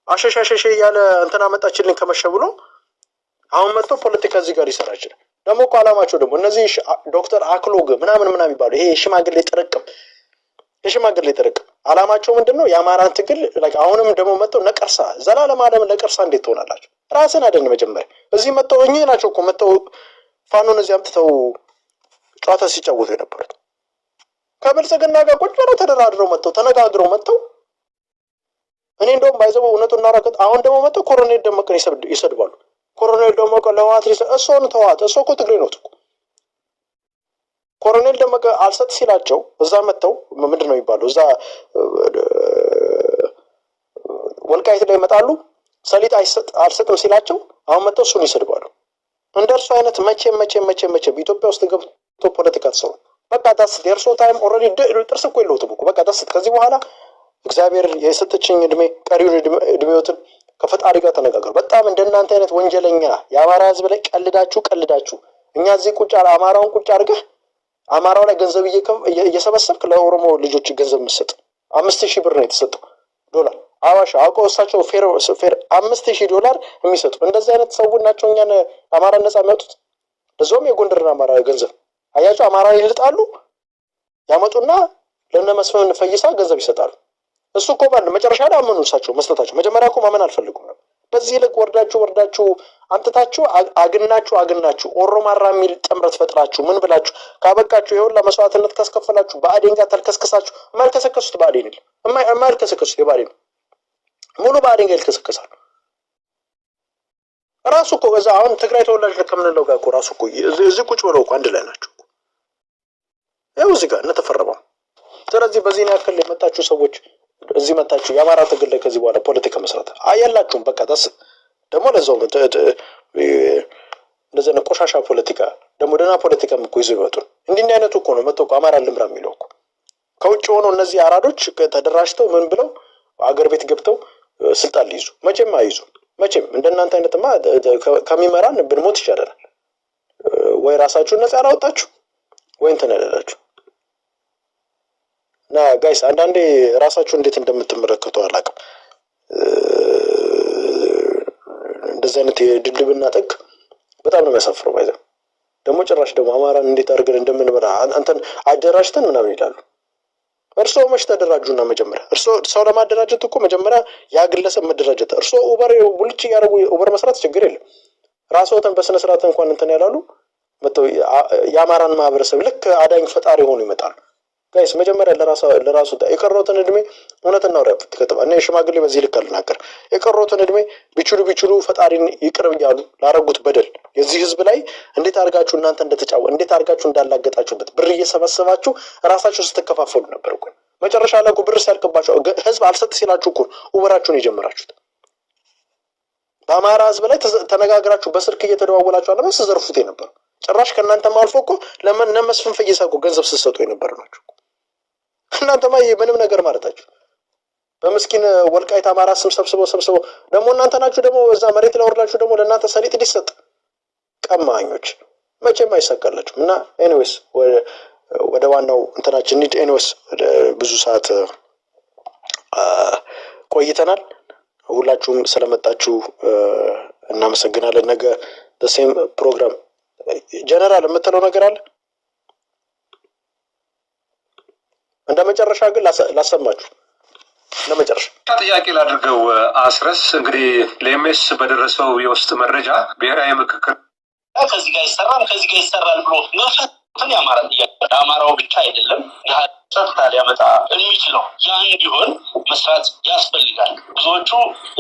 አሸሻሸሽ ያለ እንትና መጣችልኝ ከመሸ ብሎ አሁን መጥቶ ፖለቲካ እዚህ ጋር ይሰራ ይችላል። ደግሞ እኮ አላማቸው ደግሞ እነዚህ ዶክተር አክሎግ ምናምን ይባሉ ይሄ የሽማግሌ ጥርቅም አላማቸው ምንድነው? የአማራን ትግል አሁንም ደግሞ መጥተው ነቀርሳ ዘላለም ዓለም ነቀርሳ እንዴት ትሆናላችሁ? ራስን አይደል መጀመሪያ እዚህ መጥተው እኚህ ናቸው እኮ መጥተው ፋኖን እዚህ አምጥተው ጨዋታ ሲጫወቱ የነበሩት ከብልጽግና ጋር ቁጭ ብለው ተደራድረው መጥተው ተነጋግረው መጥተው እኔ እንደውም ባይዘው እውነቱን እናራቀጥ አሁን ደግሞ መጥተው ኮሎኔል ደመቀን ይሰድባሉ። ኮሎኔል ደመቀ ለዋት እሱን ተዋት እሱ እኮ ትግሬ ነው እኮ ኮሎኔል ደመቀ አልሰጥ ሲላቸው እዛ መጥተው ምንድነው የሚባለው እዛ ወልቃይት ላይ ይመጣሉ። ሰሊጥ አልሰጥም ሲላቸው አሁን መጥተው እሱን ይሰድባሉ። እንደርሱ አይነት መቼም ኢትዮጵያ ውስጥ ገብቶ ፖለቲካ ተሰሩ በቃ ዳስት የእርሶ ታይም ኦልሬዲ ጥርስ እኮ የለውትም እኮ በቃ ዳስት ከዚህ በኋላ እግዚአብሔር የሰጠችኝ እድሜ ቀሪውን እድሜዎትን ከፈጣሪ ጋር ተነጋገሩ። በጣም እንደናንተ አይነት ወንጀለኛ የአማራ ህዝብ ላይ ቀልዳችሁ እኛ እዚህ ቁጭ አማራውን ቁጭ አድርገህ አማራው ላይ ገንዘብ እየሰበሰብክ ለኦሮሞ ልጆች ገንዘብ መስጠት 5000 ብር ነው የተሰጠው ዶላር አዋሽ አውቀው እሳቸው ፌር $5000 የሚሰጡ እንደዚህ አይነት ሰው ናቸው እኛን አማራ ነፃ የሚያወጡት። ለዞም የጎንደርና አማራ ገንዘብ አያቸው አማራ ይልጣሉ ያመጡና ለነመስፈን ፈይሳ ገንዘብ ይሰጣሉ። እሱ እኮ ማለት መጨረሻ ላይ አመኑ እሳቸው መስጠታቸው መጀመሪያ እኮ ማመን አልፈልጉም ነበር። በዚህ ልክ ወርዳችሁ አምጥታችሁ አግናችሁ ኦሮማራ የሚል ጥምረት ፈጥራችሁ ምን ብላችሁ ካበቃችሁ ይሁን ለመስዋዕትነት ካስከፈላችሁ ብአዴን ጋር ተልከስከሳችሁ ማልከሰከሱት ብአዴን ይል ማልከሰከሱት የብአዴን ሙሉ ብአዴን ጋር ይልከሰከሳሉ። ራሱ እኮ በዛ አሁን ትግራይ ተወላጅ ከምንለው ጋር እኮ ራሱ እኮ እዚህ ቁጭ ብለው እኮ አንድ ላይ ናቸው ያው እዚህ ጋር ተፈረመው። ስለዚህ በዚህ ያክል የመጣችሁ ሰዎች እዚህ መጣችሁ የአማራ ትግል ላይ ከዚህ በኋላ ፖለቲካ መስራት አያላችሁም። በቃ ታስ ደግሞ ለዛው እንደዚህ ነው ቆሻሻ ፖለቲካ ደግሞ ደህና ፖለቲካ እኮ ይዘው ይወጡ። እንዲህ አይነቱ እኮ ነው መጥቶ አማራ ልምራ የሚለው እኮ ከውጭ ሆነው እነዚህ አራዶች ተደራጅተው ምን ብለው አገር ቤት ገብተው ስልጣን ሊይዙ መቼም አይይዙ። መቼም እንደናንተ አይነትማ ከሚመራን ብንሞት ይሻላል። ወይ ራሳችሁን ነፃ ያላወጣችሁ ወይ እንትን ያላላችሁ ና ጋይስ አንዳንዴ ራሳችሁ እንዴት እንደምትመለከቱ አላውቅም። እንደዚህ አይነት የድልብና ጥግ በጣም ነው የሚያሳፍረው። ባይዘ ደግሞ ጭራሽ ደግሞ አማራን እንዴት አድርገን እንደምንመራ አንተን አደራጅተን ምናምን ይላሉ። እርስዎ መች ተደራጁና መጀመሪያ እርስዎ ሰው ለማደራጀት እኮ መጀመሪያ ያ ግለሰብ መደራጀት እርስዎ ኡበር ቡልጭ ያደረጉ ኡበር መስራት ችግር የለም። ራስዎትን በስነ ስርዓት እንኳን እንትን ያላሉ መጥተው የአማራን ማህበረሰብ ልክ አዳኝ ፈጣሪ ሆኖ ይመጣሉ። ጋይስ መጀመሪያ ለራሱ የቀረውትን እድሜ እውነት እናውራ ተከተባ እኔ ሽማግሌ በዚህ ልክ አልናገር። የቀረውትን እድሜ ቢችሉ ፈጣሪን ይቅር ይያሉ ላረጉት በደል የዚህ ህዝብ ላይ እንዴት አድርጋችሁ እናንተ እንዴት አድርጋችሁ እንዳላገጣችሁበት ብር እየሰበሰባችሁ ራሳችሁ ስትከፋፈሉ ነበር እኮ መጨረሻ ላይ እኮ ብር ሲያልቅባችሁ ህዝብ አልሰጥ ሲላችሁ እኮ ኡበራችሁን የጀመራችሁት በአማራ ህዝብ ላይ ተነጋግራችሁ በስልክ እየተደዋወላችሁ አለበት ስትዘርፉት የነበረው ጭራሽ ከእናንተም አልፎ እኮ ለምን መስፍን ፈይሳ እኮ ገንዘብ ስትሰጡ የነበረ ናችሁ። እናንተማ ምንም ነገር ማለታችሁ በምስኪን ወልቃይት አማራ ስም ሰብስበው ደግሞ እናንተ ናችሁ ደግሞ እዛ መሬት ላይ ወርዳችሁ ደግሞ ለእናንተ ሰሊጥ ሊሰጥ ቀማኞች መቼም አይሳካላችሁም። እና ኤኒዌይስ ወደ ዋናው እንትናችን እንሂድ። ኤኒዌይስ ብዙ ሰዓት ቆይተናል። ሁላችሁም ስለመጣችሁ እናመሰግናለን። ነገ በሴም ፕሮግራም ጀነራል የምትለው ነገር አለ? እንደ መጨረሻ ግን ላሰማችሁ። ለመጨረሻ ጥያቄ ላድርገው። አስረስ እንግዲህ ለኤምኤስ በደረሰው የውስጥ መረጃ ብሔራዊ ምክክር ከዚህ ጋር ይሰራል ብሎ መፈትን የአማራ ጥያቄ ለአማራው ብቻ አይደለም ጸጥታ ሊያመጣ የሚችለው ያ እንዲሆን መስራት ያስፈልጋል። ብዙዎቹ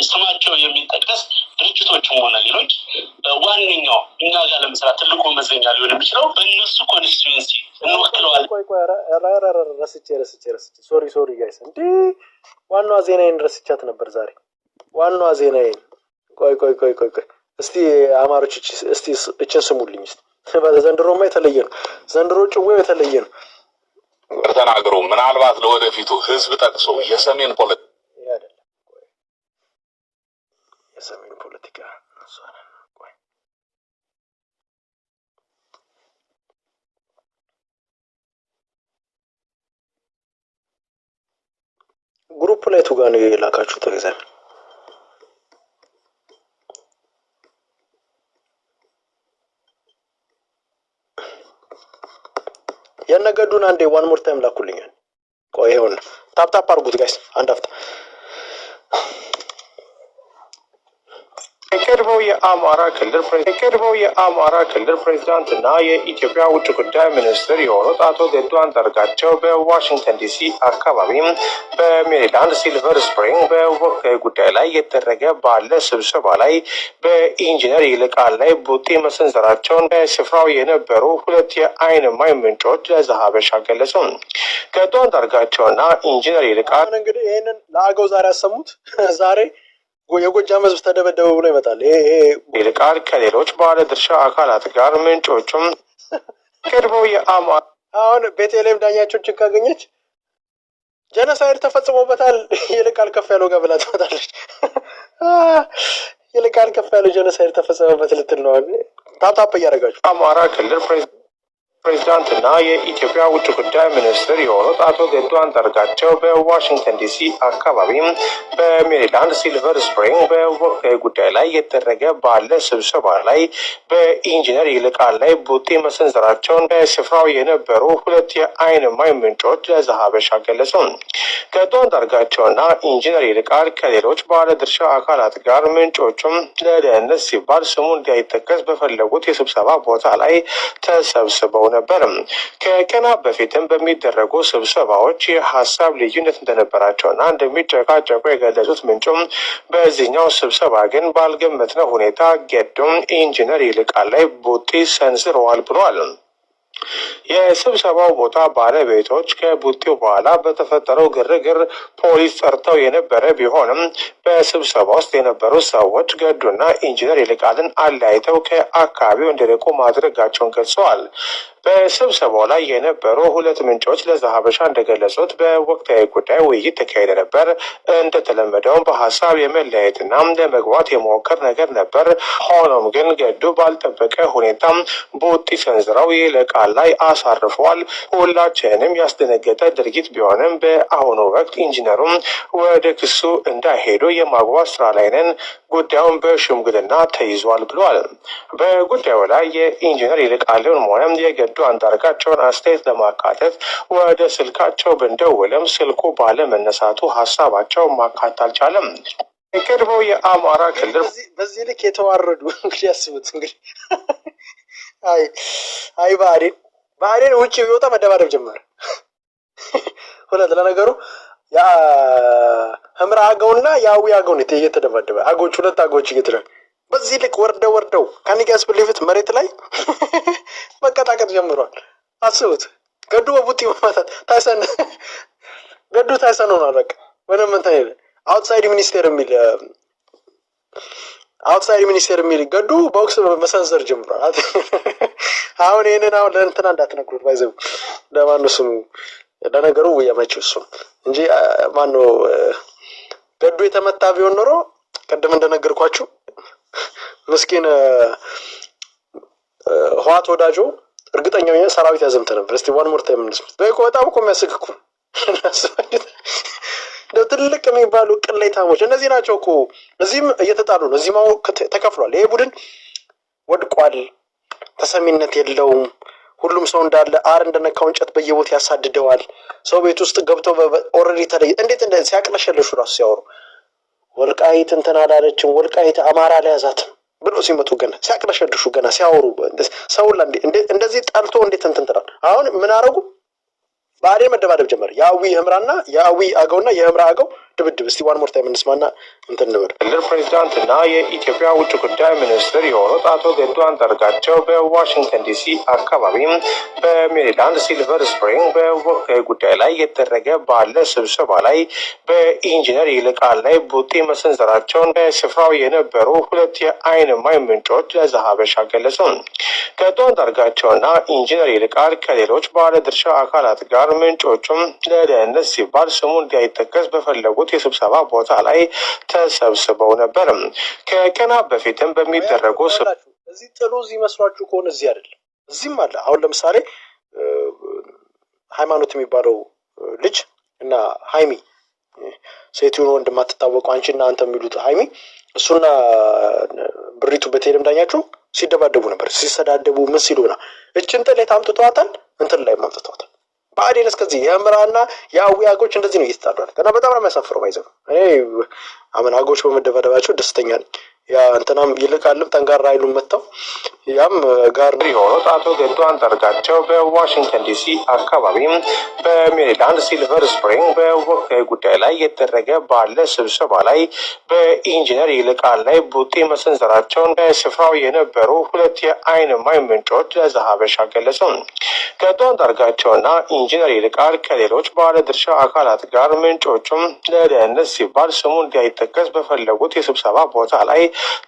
ስማቸው የሚጠቀስ ድርጅቶችም ሆነ ሌሎች ዋነኛው እኛ ጋር ለመስራት ትልቁ መዘኛ ሊሆን የሚችለው በእነሱ ኮንስቲትዩንሲ እንወክለዋለን። ረስቼ ሶሪ ጋይስ፣ እንዴ ዋናዋ ዜናዬን ረስቻት ነበር ዛሬ። ዋናዋ ዜናዬን ቆይ እስቲ አማሮች እስቲ እችን ስሙልኝ። እስቲ ዘንድሮማ የተለየ ነው። ዘንድሮ ጭዌው የተለየ ነው። ተናግሮ ምናልባት ለወደፊቱ ህዝብ ጠቅሶ የሰሜን ፖለቲካ ግሩፕ ላይ ቱጋ ነው የላካችሁት ተገዛኝ የነገዱን አንዴ ዋን ሞር ታይም ላኩልኛል። ቆይ ይሁን ታፕ አድርጉት ጋይስ አንድ አፍታ። የቀድሞው የአማራ ክልል ፕሬዝዳንት እና የኢትዮጵያ ውጭ ጉዳይ ሚኒስትር የሆኑት አቶ ገዱ አንዳርጋቸው በዋሽንግተን ዲሲ አካባቢ በሜሪላንድ ሲልቨር ስፕሪንግ በወቅታዊ ጉዳይ ላይ የተደረገ ባለ ስብሰባ ላይ በኢንጂነር ይልቃል ላይ ቡጢ መሰንዘራቸውን በስፍራው የነበሩ ሁለት የዓይን እማኝ ምንጮች ለዘሀበሻ ገለጹ። ገዱ አንዳርጋቸውና ኢንጂነር ይልቃል እንግዲህ ይህንን ለአገው ዛሬ ያሰሙት ዛሬ የጎጃም ህዝብ ተደበደበ ብሎ ይመጣል። ይልቃል ከሌሎች ባለድርሻ አካላት ጋር ምንጮቹም ቀድሞው አሁን ቤተልሔም ዳኛቸውን ካገኘች ጀነሳይድ ተፈጽሞበታል ይልቃል ከፍ ያለው ጋር ብላ ትመጣለች። ይልቃል ከፍ ያለው ጀነሳይድ ተፈጸመበት ልትል ነው። ታፕ እያደረጋችሁ አማራ ክልል ፕሬዝዳንት እና የኢትዮጵያ ውጭ ጉዳይ ሚኒስትር የሆኑት አቶ ገዱ አንዳርጋቸው በዋሽንግተን ዲሲ አካባቢ በሜሪላንድ ሲልቨር ስፕሪንግ በወቅታዊ ጉዳይ ላይ የተደረገ ባለ ስብሰባ ላይ በኢንጂነር ይልቃል ላይ ቡጢ መሰንዘራቸውን በስፍራው የነበሩ ሁለት የዓይን እማኝ ምንጮች ለዘሀበሻ ገለጹ። ገዱ አንዳርጋቸውና ኢንጂነር ይልቃል ከሌሎች ባለድርሻ አካላት ጋር ምንጮቹም ለደህንነት ሲባል ስሙ እንዳይጠቀስ በፈለጉት የስብሰባ ቦታ ላይ ተሰብስበው ነበር። ከቀናት በፊትም በሚደረጉ ስብሰባዎች የሀሳብ ልዩነት እንደነበራቸውና እንደሚጨቃጨቁ የገለጹት ምንጩም በዚህኛው ስብሰባ ግን ባልገመትነው ሁኔታ ገዱም ኢንጂነር ይልቃል ላይ ቡጢ ሰንዝረዋል ብለዋል። የስብሰባው ቦታ ባለቤቶች ከቡጢው በኋላ በተፈጠረው ግርግር ፖሊስ ጠርተው የነበረ ቢሆንም በስብሰባ ውስጥ የነበሩ ሰዎች ገዱና ኢንጂነር ይልቃልን አለያይተው ከአካባቢው እንዲርቁ ማድረጋቸውን ገልጸዋል። በስብሰባው ላይ የነበሩ ሁለት ምንጮች ለዘሀበሻ እንደገለጹት በወቅታዊ ጉዳይ ውይይት ተካሄደ ነበር። እንደተለመደውም በሀሳብ የመለያየትና ለመግባት የመሞከር ነገር ነበር። ሆኖም ግን ገዱ ባልጠበቀ ሁኔታ ቡጢ ሰንዝረው ይልቃል ላይ አሳርፈዋል። ሁላችንም ያስደነገጠ ድርጊት ቢሆንም በአሁኑ ወቅት ኢንጂነሩም ወደ ክሱ እንዳይሄዱ የማግባት ስራ ላይ ነን። ጉዳዩን በሽምግልና ተይዟል ብለዋል። በጉዳዩ ላይ የኢንጂነር ይልቃልን ሆነ የገዱ አንዳርጋቸውን አስተያየት ለማካተት ወደ ስልካቸው ብንደውልም ስልኩ ባለመነሳቱ ሀሳባቸው ማካት አልቻለም። የቀድሞው የአማራ ክልል በዚህ ልክ የተዋረዱ እንግዲህ ያስቡት እንግዲህ አይ ባህሬን ውጭ ቢወጣ መደባደብ ጀመረ። ሁለት ለነገሩ ያ ህምራ አገውና ያዊ አገው ነው እየተደባደበ አገዎች ሁለት አገዎች እየተደባደበ በዚህ ልክ ወርደው ካኒጋስ ብሊፍት መሬት ላይ መቀጣቀጥ ጀምሯል። አስቡት ገዱ በቡጢ መማታት ታይሰን ሆኗል። በቃ ምንም እንትን የለ አውትሳይድ ሚኒስቴር የሚል አውትሳይድ ሚኒስቴር የሚል ገዱ ቦክስ መሰንዘር ጀምሯል። አሁን ይህንን አሁን ለእንትና እንዳትነግሩት ባይዘው ለማነው ስሙ ለነገሩ የመችው እሱ እንጂ ማነው ገዱ የተመታ ቢሆን ኖሮ ቀደም እንደነገርኳችሁ ምስኪን ህዋት ወዳጆ እርግጠኛው ሰራዊት ያዘምተ ነበር። እስቲ ዋን ሞር ታይም እንስማ። በጣም እኮ የሚያስቅኩ ትልቅ የሚባሉ ቅሌታሞች እነዚህ ናቸው እኮ። እዚህም እየተጣሉ ነው፣ እዚህም ተከፍሏል። ይሄ ቡድን ወድቋል፣ ተሰሚነት የለውም። ሁሉም ሰው እንዳለ አር እንደነካው እንጨት በየቦታ ያሳድደዋል። ሰው ቤት ውስጥ ገብተው ኦልሬዲ ተለይ እንዴት ሲያቅለሸልሹ ራሱ ሲያወሩ ወልቃይት እንትን አላለችም፣ ወልቃይት አማራ አልያዛትም ብሎ ሲመጡ ገና ሲያቅለሸልሹ ገና ሲያወሩ ሰውላ እንደዚህ ጠልቶ እንዴት እንትን ትላል። አሁን ምን አረጉ? ባህዴን መደባደብ ጀመረ። የአዊ ህምራና የአዊ አገውና የህምራ አገው ድብድብ። እስቲ ዋን ሞር ታይም እንስማና እንትን እንበል። ክልል ፕሬዚዳንትና የኢትዮጵያ ውጭ ጉዳይ ሚኒስትር የሆኑት አቶ ገዱ አንዳርጋቸው በዋሽንግተን ዲሲ አካባቢ በሜሪላንድ ሲልቨር ስፕሪንግ በወቅታዊ ጉዳይ ላይ የተደረገ ባለ ስብሰባ ላይ በኢንጂነር ይልቃል ላይ ቡጢ መሰንዘራቸውን በስፍራው የነበሩ ሁለት የአይን እማኝ ምንጮች ለዘሀበሻ ገለጹ። ገዱ አንዳርጋቸውና ኢንጂነር ይልቃል ከሌሎች ባለድርሻ አካላት ጋር ምንጮቹም ለደህንነት ሲባል ስሙ እንዳይጠቀስ በፈለጉት የስብሰባ ቦታ ላይ ተሰብስበው ነበር። ከቀናት በፊትም በሚደረጉ እዚህ ጥሉ እዚህ መስሏችሁ ከሆነ እዚህ አይደለም፣ እዚህም አለ። አሁን ለምሳሌ ሃይማኖት የሚባለው ልጅ እና ሃይሚ ሴትዮን ወንድ የማትታወቁ አንቺና አንተ የሚሉት ሃይሚ እሱና ብሪቱ በቴሌም ዳኛቸው ሲደባደቡ ነበር፣ ሲሰዳደቡ ምን ሲሉና እችን ጥሌት አምጥተዋታል፣ እንትን ላይ አምጥተዋታል። ባህዴን እስከዚህ የምራና የአዊ አጎች እንደዚህ ነው እየተጣሏል። ገና በጣም ነው የሚያሳፍረው። ባይዘው እኔ አሁን አጎች በመደባደባቸው ደስተኛ ነኝ። ያ እንትናም ይልቃልም ጠንካራ ኃይሉን መጥተው ያም ጋር የሆኑት አቶ ገዱ አንዳርጋቸው በዋሽንግተን ዲሲ አካባቢ በሜሪላንድ ሲልቨር ስፕሪንግ በወቅታዊ ጉዳይ ላይ የተደረገ ባለ ስብሰባ ላይ በኢንጂነር ይልቃል ላይ ቡጢ መሰንዘራቸውን በስፍራው የነበሩ ሁለት የአይን እማኝ ምንጮች ለዘሀበሻ ገለጹ። ገዱ አንዳርጋቸውና ኢንጂነር ይልቃል ከሌሎች ባለድርሻ አካላት ጋር ምንጮቹም ለደህንነት ሲባል ስሙ እንዳይጠቀስ በፈለጉት የስብሰባ ቦታ ላይ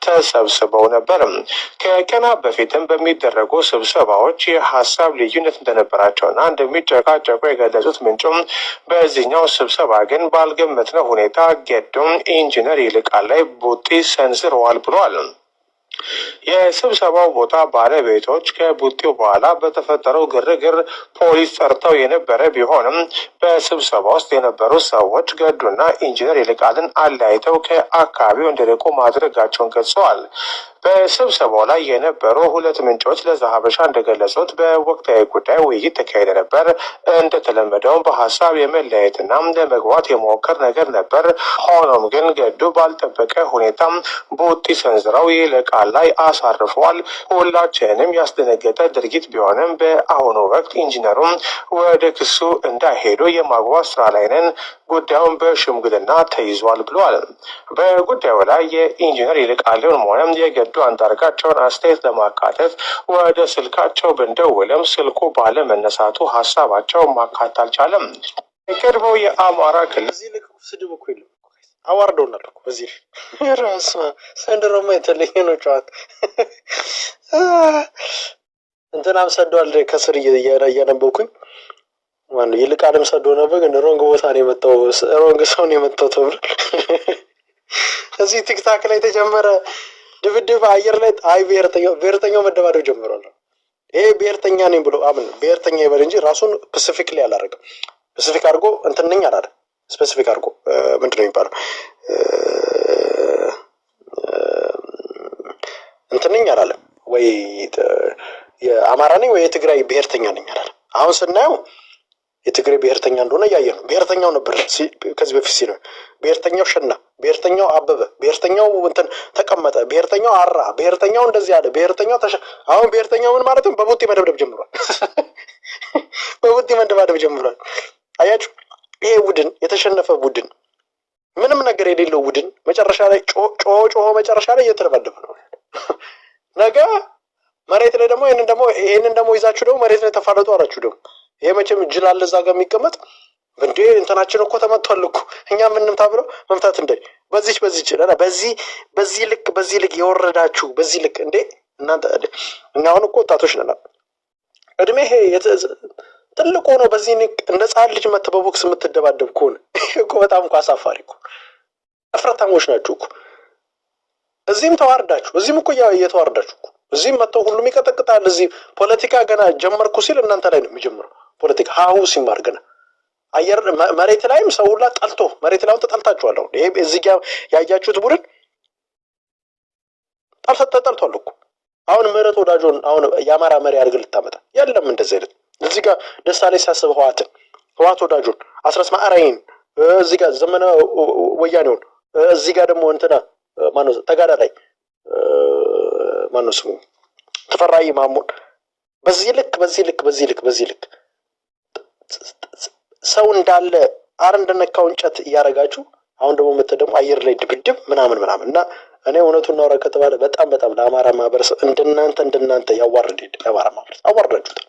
ተሰብስበው ነበር። ከቀናት በፊትም በሚደረጉ ስብሰባዎች የሀሳብ ልዩነት እንደነበራቸውና እንደሚጨቃጨቁ የገለጹት ምንጩም በዚህኛው ስብሰባ ግን ባልገመትነው ሁኔታ ገዱም ኢንጂነር ይልቃል ላይ ቡጢ ሰንዝረዋል ብሏል። የስብሰባው ቦታ ባለቤቶች ከቡጢው በኋላ በተፈጠረው ግርግር ፖሊስ ጠርተው የነበረ ቢሆንም በስብሰባ ውስጥ የነበሩ ሰዎች ገዱና ኢንጂነር ይልቃልን አለያይተው ከአካባቢው እንዲርቁ ማድረጋቸውን ገልጸዋል። በስብሰባው ላይ የነበሩ ሁለት ምንጮች ለዘሀበሻ እንደገለጹት በወቅታዊ ጉዳይ ውይይት ተካሄደ ነበር። እንደተለመደውም በሀሳብ የመለያየትና ለመግባት የመሞከር ነገር ነበር። ሆኖም ግን ገዱ ባልጠበቀ ሁኔታ ቡጢ ሰንዝረው ይልቃል ላይ አሳርፈዋል። ሁላችንም ያስደነገጠ ድርጊት ቢሆንም በአሁኑ ወቅት ኢንጂነሩም ወደ ክሱ እንዳይሄዱ የማግባት ስራ ላይ ነን። ጉዳዩን በሽምግልና ተይዟል ብለዋል። በጉዳዩ ላይ የኢንጂነር ይልቃልን ሆነ የገዱ አንዳርጋቸውን አስተያየት ለማካተት ወደ ስልካቸው ብንደውልም ስልኩ ባለመነሳቱ ሀሳባቸው ማካት አልቻለም። የቀድሞው የአማራ ክልል እዚህ ልክ ስድብ እኮ የለም አዋርደውናል እኮ በዚህ ራሱ ሰንድሮማ የተለየ ነው ጨዋታ። እንትናም ሰደዋል ከስር እያነበብኩኝ ማነው ይልቃልም ሰዶ ነበር፣ ግን ሮንግ ቦታ ነው የመጣው፣ ሮንግ ሰው ነው የመጣው ተብሏል። እዚህ ቲክታክ ላይ የተጀመረ ድብድብ አየር ላይ አይ ብሔርተኛው መደባደብ ጀምሯል። ይሄ ብሔርተኛ ነኝ ብሎ አምን ብሔርተኛ ይበል እንጂ ራሱን ስፔሲፊክሊ አላደረገም። ስፔሲፊክ አድርጎ እንትን ነኝ አላለም። ስፔሲፊክ አድርጎ ምንድን ነው የሚባለው እንትን ነኝ አላለም። ወይ የአማራ ነኝ ወይ የትግራይ ብሔርተኛ ነኝ አላለም። አሁን ስናየው የትግራይ ብሔርተኛ እንደሆነ እያየ ነው። ብሔርተኛው ነበር ከዚህ በፊት ሲል ብሔርተኛው ሸና፣ ብሔርተኛው አበበ፣ ብሔርተኛው እንትን ተቀመጠ፣ ብሔርተኛው አራ፣ ብሔርተኛው እንደዚህ አለ፣ ብሔርተኛው አሁን ብሔርተኛው ምን ማለትም በቡጢ መደብደብ ጀምሯል። በቡጢ መደባደብ ጀምሯል። አያችሁ፣ ይሄ ቡድን የተሸነፈ ቡድን፣ ምንም ነገር የሌለው ቡድን መጨረሻ ላይ ጮሆ መጨረሻ ላይ እየተደባደበ ነው። ነገ መሬት ላይ ደግሞ ይሄንን ደግሞ ይዛችሁ ደግሞ መሬት ላይ ተፋለጡ አላችሁ ደግሞ ይሄ መቼም እጅል አለ እዛ ጋር የሚቀመጥ እንዴ እንትናችን እኮ ተመቷል እኮ እኛ ምንም ታብለው መምታት እንደ በዚህ ልክ የወረዳችሁ በዚህ ልክ እንዴ እናንተ እና አሁን እኮ ወጣቶች ነን እድሜ ይሄ ትልቅ ሆኖ በዚህ እንደ ጻል ልጅ በቦክስ የምትደባደብ ከሆነ እኮ በጣም እኮ አሳፋሪ እኮ እፍረታሞች ናችሁ እኮ እዚህም ተዋርዳችሁ እዚህም እኮ እየተዋርዳችሁ እኮ እዚህም መጥተው ሁሉም ይቀጠቅጣል እዚህ ፖለቲካ ገና ጀመርኩ ሲል እናንተ ላይ ነው የሚጀምረው ፖለቲካ ሀሁ ሲማር ገና አየር መሬት ላይም ሰው ሁላ ጠልቶ መሬት ላይ ተጣልታችኋል አሁን ይሄ እዚህ ጋር ያያችሁት ቡድን ተጣልቷል እኮ አሁን ምህረት ወዳጆን አሁን የአማራ መሪ አድርግ ልታመጣ የለም እንደዚህ አይነት እዚህ ጋር ደሳሌ ሲያስብ ህዋት ወዳጆን አስረስ ማዕራይን እዚህ ጋር ዘመነ ወያኔውን እዚህ ጋር ደግሞ እንትና ማነው ተጋዳላይ ማነው ስሙ ተፈራይ ማሙን በዚህ ልክ ሰው እንዳለ አር እንደነካው እንጨት እያረጋችሁ አሁን ደግሞ ደግሞ አየር ላይ ድብድብ ምናምን እና እኔ እውነቱን ነው ከተባለ በጣም ለአማራ ማህበረሰብ እንደናንተ ያዋርድ የአማራ ማህበረሰብ አዋርዳችሁታል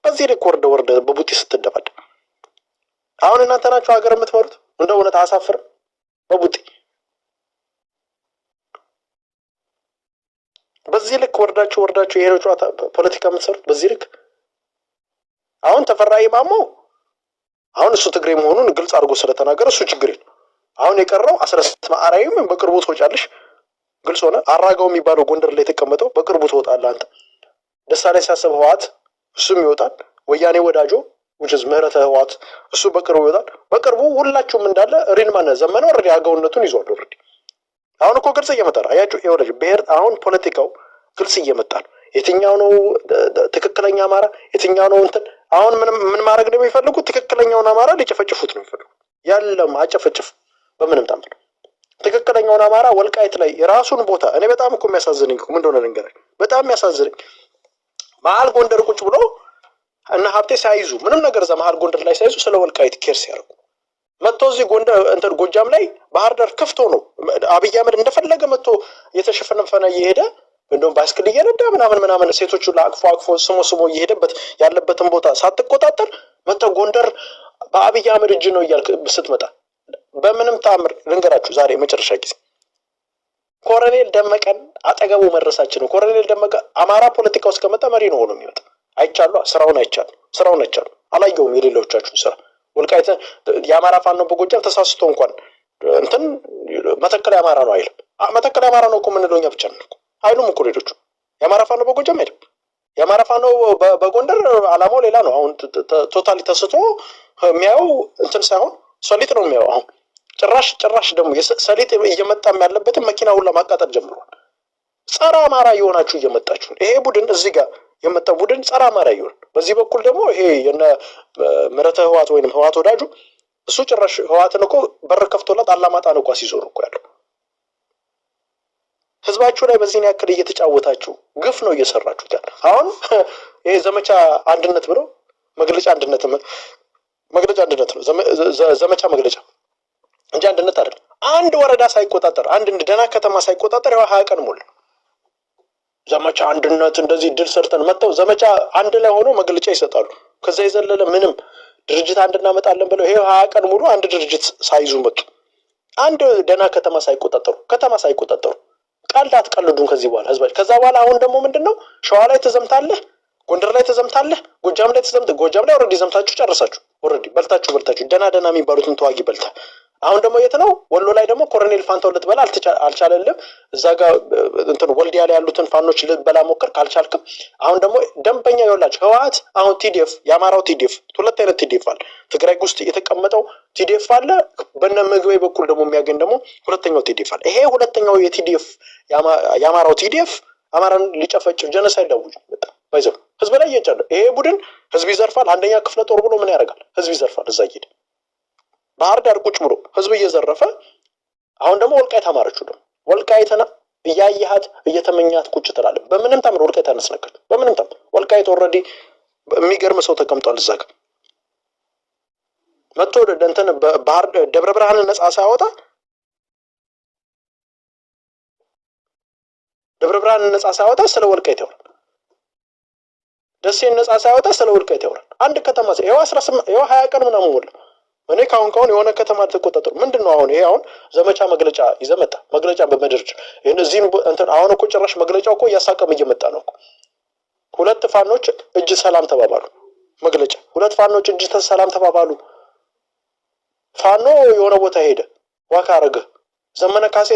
በዚህ ልክ ወርደ በቡጢ ስትደባደ አሁን እናንተ ናችሁ ሀገር የምትመሩት እንደ እውነት አሳፍር በቡጢ በዚህ ልክ ወርዳችሁ ይሄን ጨዋታ ፖለቲካ የምትሰሩት በዚህ ልክ አሁን ተፈራይ ማሞ አሁን እሱ ትግሬ መሆኑን ግልጽ አድርጎ ስለተናገረ እሱ ችግር የለም አሁን የቀረው አስረስ ማዕራይም በቅርቡ ትወጫለሽ ግልጽ ሆነ አራጋው የሚባለው ጎንደር ላይ የተቀመጠው በቅርቡ ትወጣለህ አንተ ደሳሌ ሲያስብ ህዋት እሱም ይወጣል ወያኔ ወዳጆ ውጭዝ ምህረተ ህዋት እሱ በቅርቡ ይወጣል በቅርቡ ሁላችሁም እንዳለ ሪልማን ዘመነ ወረዲ አገውነቱን ይዟል ወረዲ አሁን እኮ ግልጽ እየመጣ ነው አያችሁ ይወለጅ ብሔር አሁን ፖለቲካው ግልጽ እየመጣ ነው የትኛው ነው ትክክለኛ አማራ የትኛው ነው እንትን አሁን ምን ማድረግ ነው የሚፈልጉት ትክክለኛውን አማራ ሊጨፈጭፉት ነው የሚፈልጉት ያለም አጨፈጭፍ በምንም ታምር ትክክለኛውን አማራ ወልቃይት ላይ የራሱን ቦታ እኔ በጣም እኮ የሚያሳዝነኝ ምን እንደሆነ ልንገርህ በጣም የሚያሳዝነኝ መሀል ጎንደር ቁጭ ብሎ እና ሀብቴ ሳይዙ ምንም ነገር እዛ መሀል ጎንደር ላይ ሳይዙ ስለ ወልቃይት ኬር ሲያደርጉ መጥቶ እዚህ ጎንደር እንትን ጎጃም ላይ ባህር ዳር ከፍቶ ነው አብይ አህመድ እንደፈለገ መጥቶ የተሸፈነፈነ እየሄደ እንደውም ባስክል እየነዳ ምናምን ሴቶቹ አቅፎ ስሞ እየሄደበት ያለበትን ቦታ ሳትቆጣጠር መጥቶ ጎንደር በአብይ አህመድ እጅ ነው እያልክ ስትመጣ በምንም ታምር ልንገራችሁ ዛሬ መጨረሻ ጊዜ ኮሎኔል ደመቀን አጠገቡ መድረሳችን ነው ኮሎኔል ደመቀ አማራ ፖለቲካ ውስጥ ከመጣ መሪ ነው ሆኖ የሚመጣ አይቻሉ ስራውን አይቻሉ አላየውም የሌሎቻችሁን ስራ ወልቃይት የአማራ ፋኖ በጎጃም ተሳስቶ እንኳን እንትን መተከል አማራ ነው አይልም መተከል አማራ ነው እኮ የምንለው እኛ ብቻ ነው አይሉም እኮ ሌሎቹ የአማራ ፋኖ በጎጃም አይደለም የአማራ ፋኖ በጎንደር አላማው ሌላ ነው አሁን ቶታሊ ተስቶ የሚያየው እንትን ሳይሆን ሰሊጥ ነው የሚያየው አሁን ጭራሽ ደግሞ ሰሊጥ እየመጣም ያለበትን መኪና ሁላ ማቃጠል ጀምሯል ጸረ አማራ እየሆናችሁ እየመጣችሁ ይሄ ቡድን እዚህ ጋር የመጣው ቡድን ጸረ አማራ ይሆን በዚህ በኩል ደግሞ ይሄ የነ ምህረተ ህዋት ወይንም ህዋት ወዳጁ እሱ ጭራሽ ህዋትን እኮ በር ከፍቶላት አላማጣን እኮ ሲዞር እኮ ያለው ህዝባችሁ ላይ በዚህ ያክል እየተጫወታችሁ ግፍ ነው እየሰራችሁት ያለ አሁን ይሄ ዘመቻ አንድነት ብሎ መግለጫ አንድነት ነው ዘመቻ መግለጫ እንጂ አንድነት አይደል አንድ ወረዳ ሳይቆጣጠር አንድ ደና ከተማ ሳይቆጣጠር ያው 20 ቀን ሞላ ዘመቻ አንድነት እንደዚህ ድል ሰርተን መጣው ዘመቻ አንድ ላይ ሆኖ መግለጫ ይሰጣሉ ከዛ የዘለለ ምንም ድርጅት አንድ እናመጣለን ብለው ይሄ 20 ቀን ሙሉ አንድ ድርጅት ሳይዙ መጡ አንድ ደና ከተማ ሳይቆጣጠሩ ቃልዳት ቀልዱን ከዚህ በኋላ ህዝባችን ከዛ በኋላ አሁን ደግሞ ምንድነው ሸዋ ላይ ተዘምታለህ ጎንደር ላይ ተዘምታለህ ጎጃም ላይ ጎጃም ላይ ኦሬዲ ዘምታችሁ ጨርሳችሁ ኦሬዲ በልታችሁ ደና የሚባሉትን ተዋጊ በልታ አሁን ደግሞ የት ነው ወሎ ላይ ደግሞ ኮሎኔል ፋንታው ልትበላ አልቻለልም እዛ ጋር እንትን ወልዲያ ላይ ያሉትን ፋኖች ልትበላ ሞከር ካልቻልክም አሁን ደግሞ ደንበኛ ይወላችሁ ህወሓት አሁን ቲዲኤፍ ያማራው ቲዲኤፍ ሁለት አይነት ቲዲኤፍ አለ ትግራይ ውስጥ የተቀመጠው ቲዲኤፍ አለ በእነ ምግበይ በኩል ደግሞ የሚያገኝ ደግሞ ሁለተኛው ቲዲኤፍ አለ ይሄ ሁለተኛው የቲዲኤፍ ያማራው ቲዲኤፍ አማራን ሊጨፈጭፍ ጀነሳይድ አውጆ መጣ ባይዘው ህዝብ ላይ እየጫለ ይሄ ቡድን ህዝብ ይዘርፋል አንደኛ ክፍለ ጦር ብሎ ምን ያደርጋል ህዝብ ይዘርፋል እዛ ይሄድ ባህር ዳር ቁጭ ብሎ ህዝብ እየዘረፈ አሁን ደግሞ ወልቃይት አማረችው ደግሞ ወልቃይተና እያያሃት እየተመኛት ቁጭ ትላለህ በምንም ታምር ወልቃይት አነስነከል በምንም ታምር ወልቃይት ኦሬዲ የሚገርም ሰው ተቀምጧል እዛ ጋር መጥቶ እንትን ባህር ደብረ ብርሃን ነፃ ሳይወጣ ደብረ ብርሃን ነፃ ሳይወጣ ስለ ወልቃይት ያወራል ደሴን ነፃ ሳይወጣ ስለ ወልቃይት ያወራል አንድ ከተማ ይኸው 18 ይኸው 20 ቀን ምናምን ሞላ እኔ ካሁን የሆነ ከተማ ተቆጣጠሩ ምንድነው አሁን ይሄ አሁን ዘመቻ መግለጫ ይዘመጣ መግለጫ በመድርጅ እነዚህን እንትን አሁን እኮ ጭራሽ መግለጫው እኮ እያሳቀም እየመጣ ነው እኮ ሁለት ፋኖች እጅ ሰላም ተባባሉ መግለጫ ሁለት ፋኖች እጅ ሰላም ተባባሉ ፋኖ የሆነ ቦታ ሄደ ዋካ አረገ ዘመነ ካሴ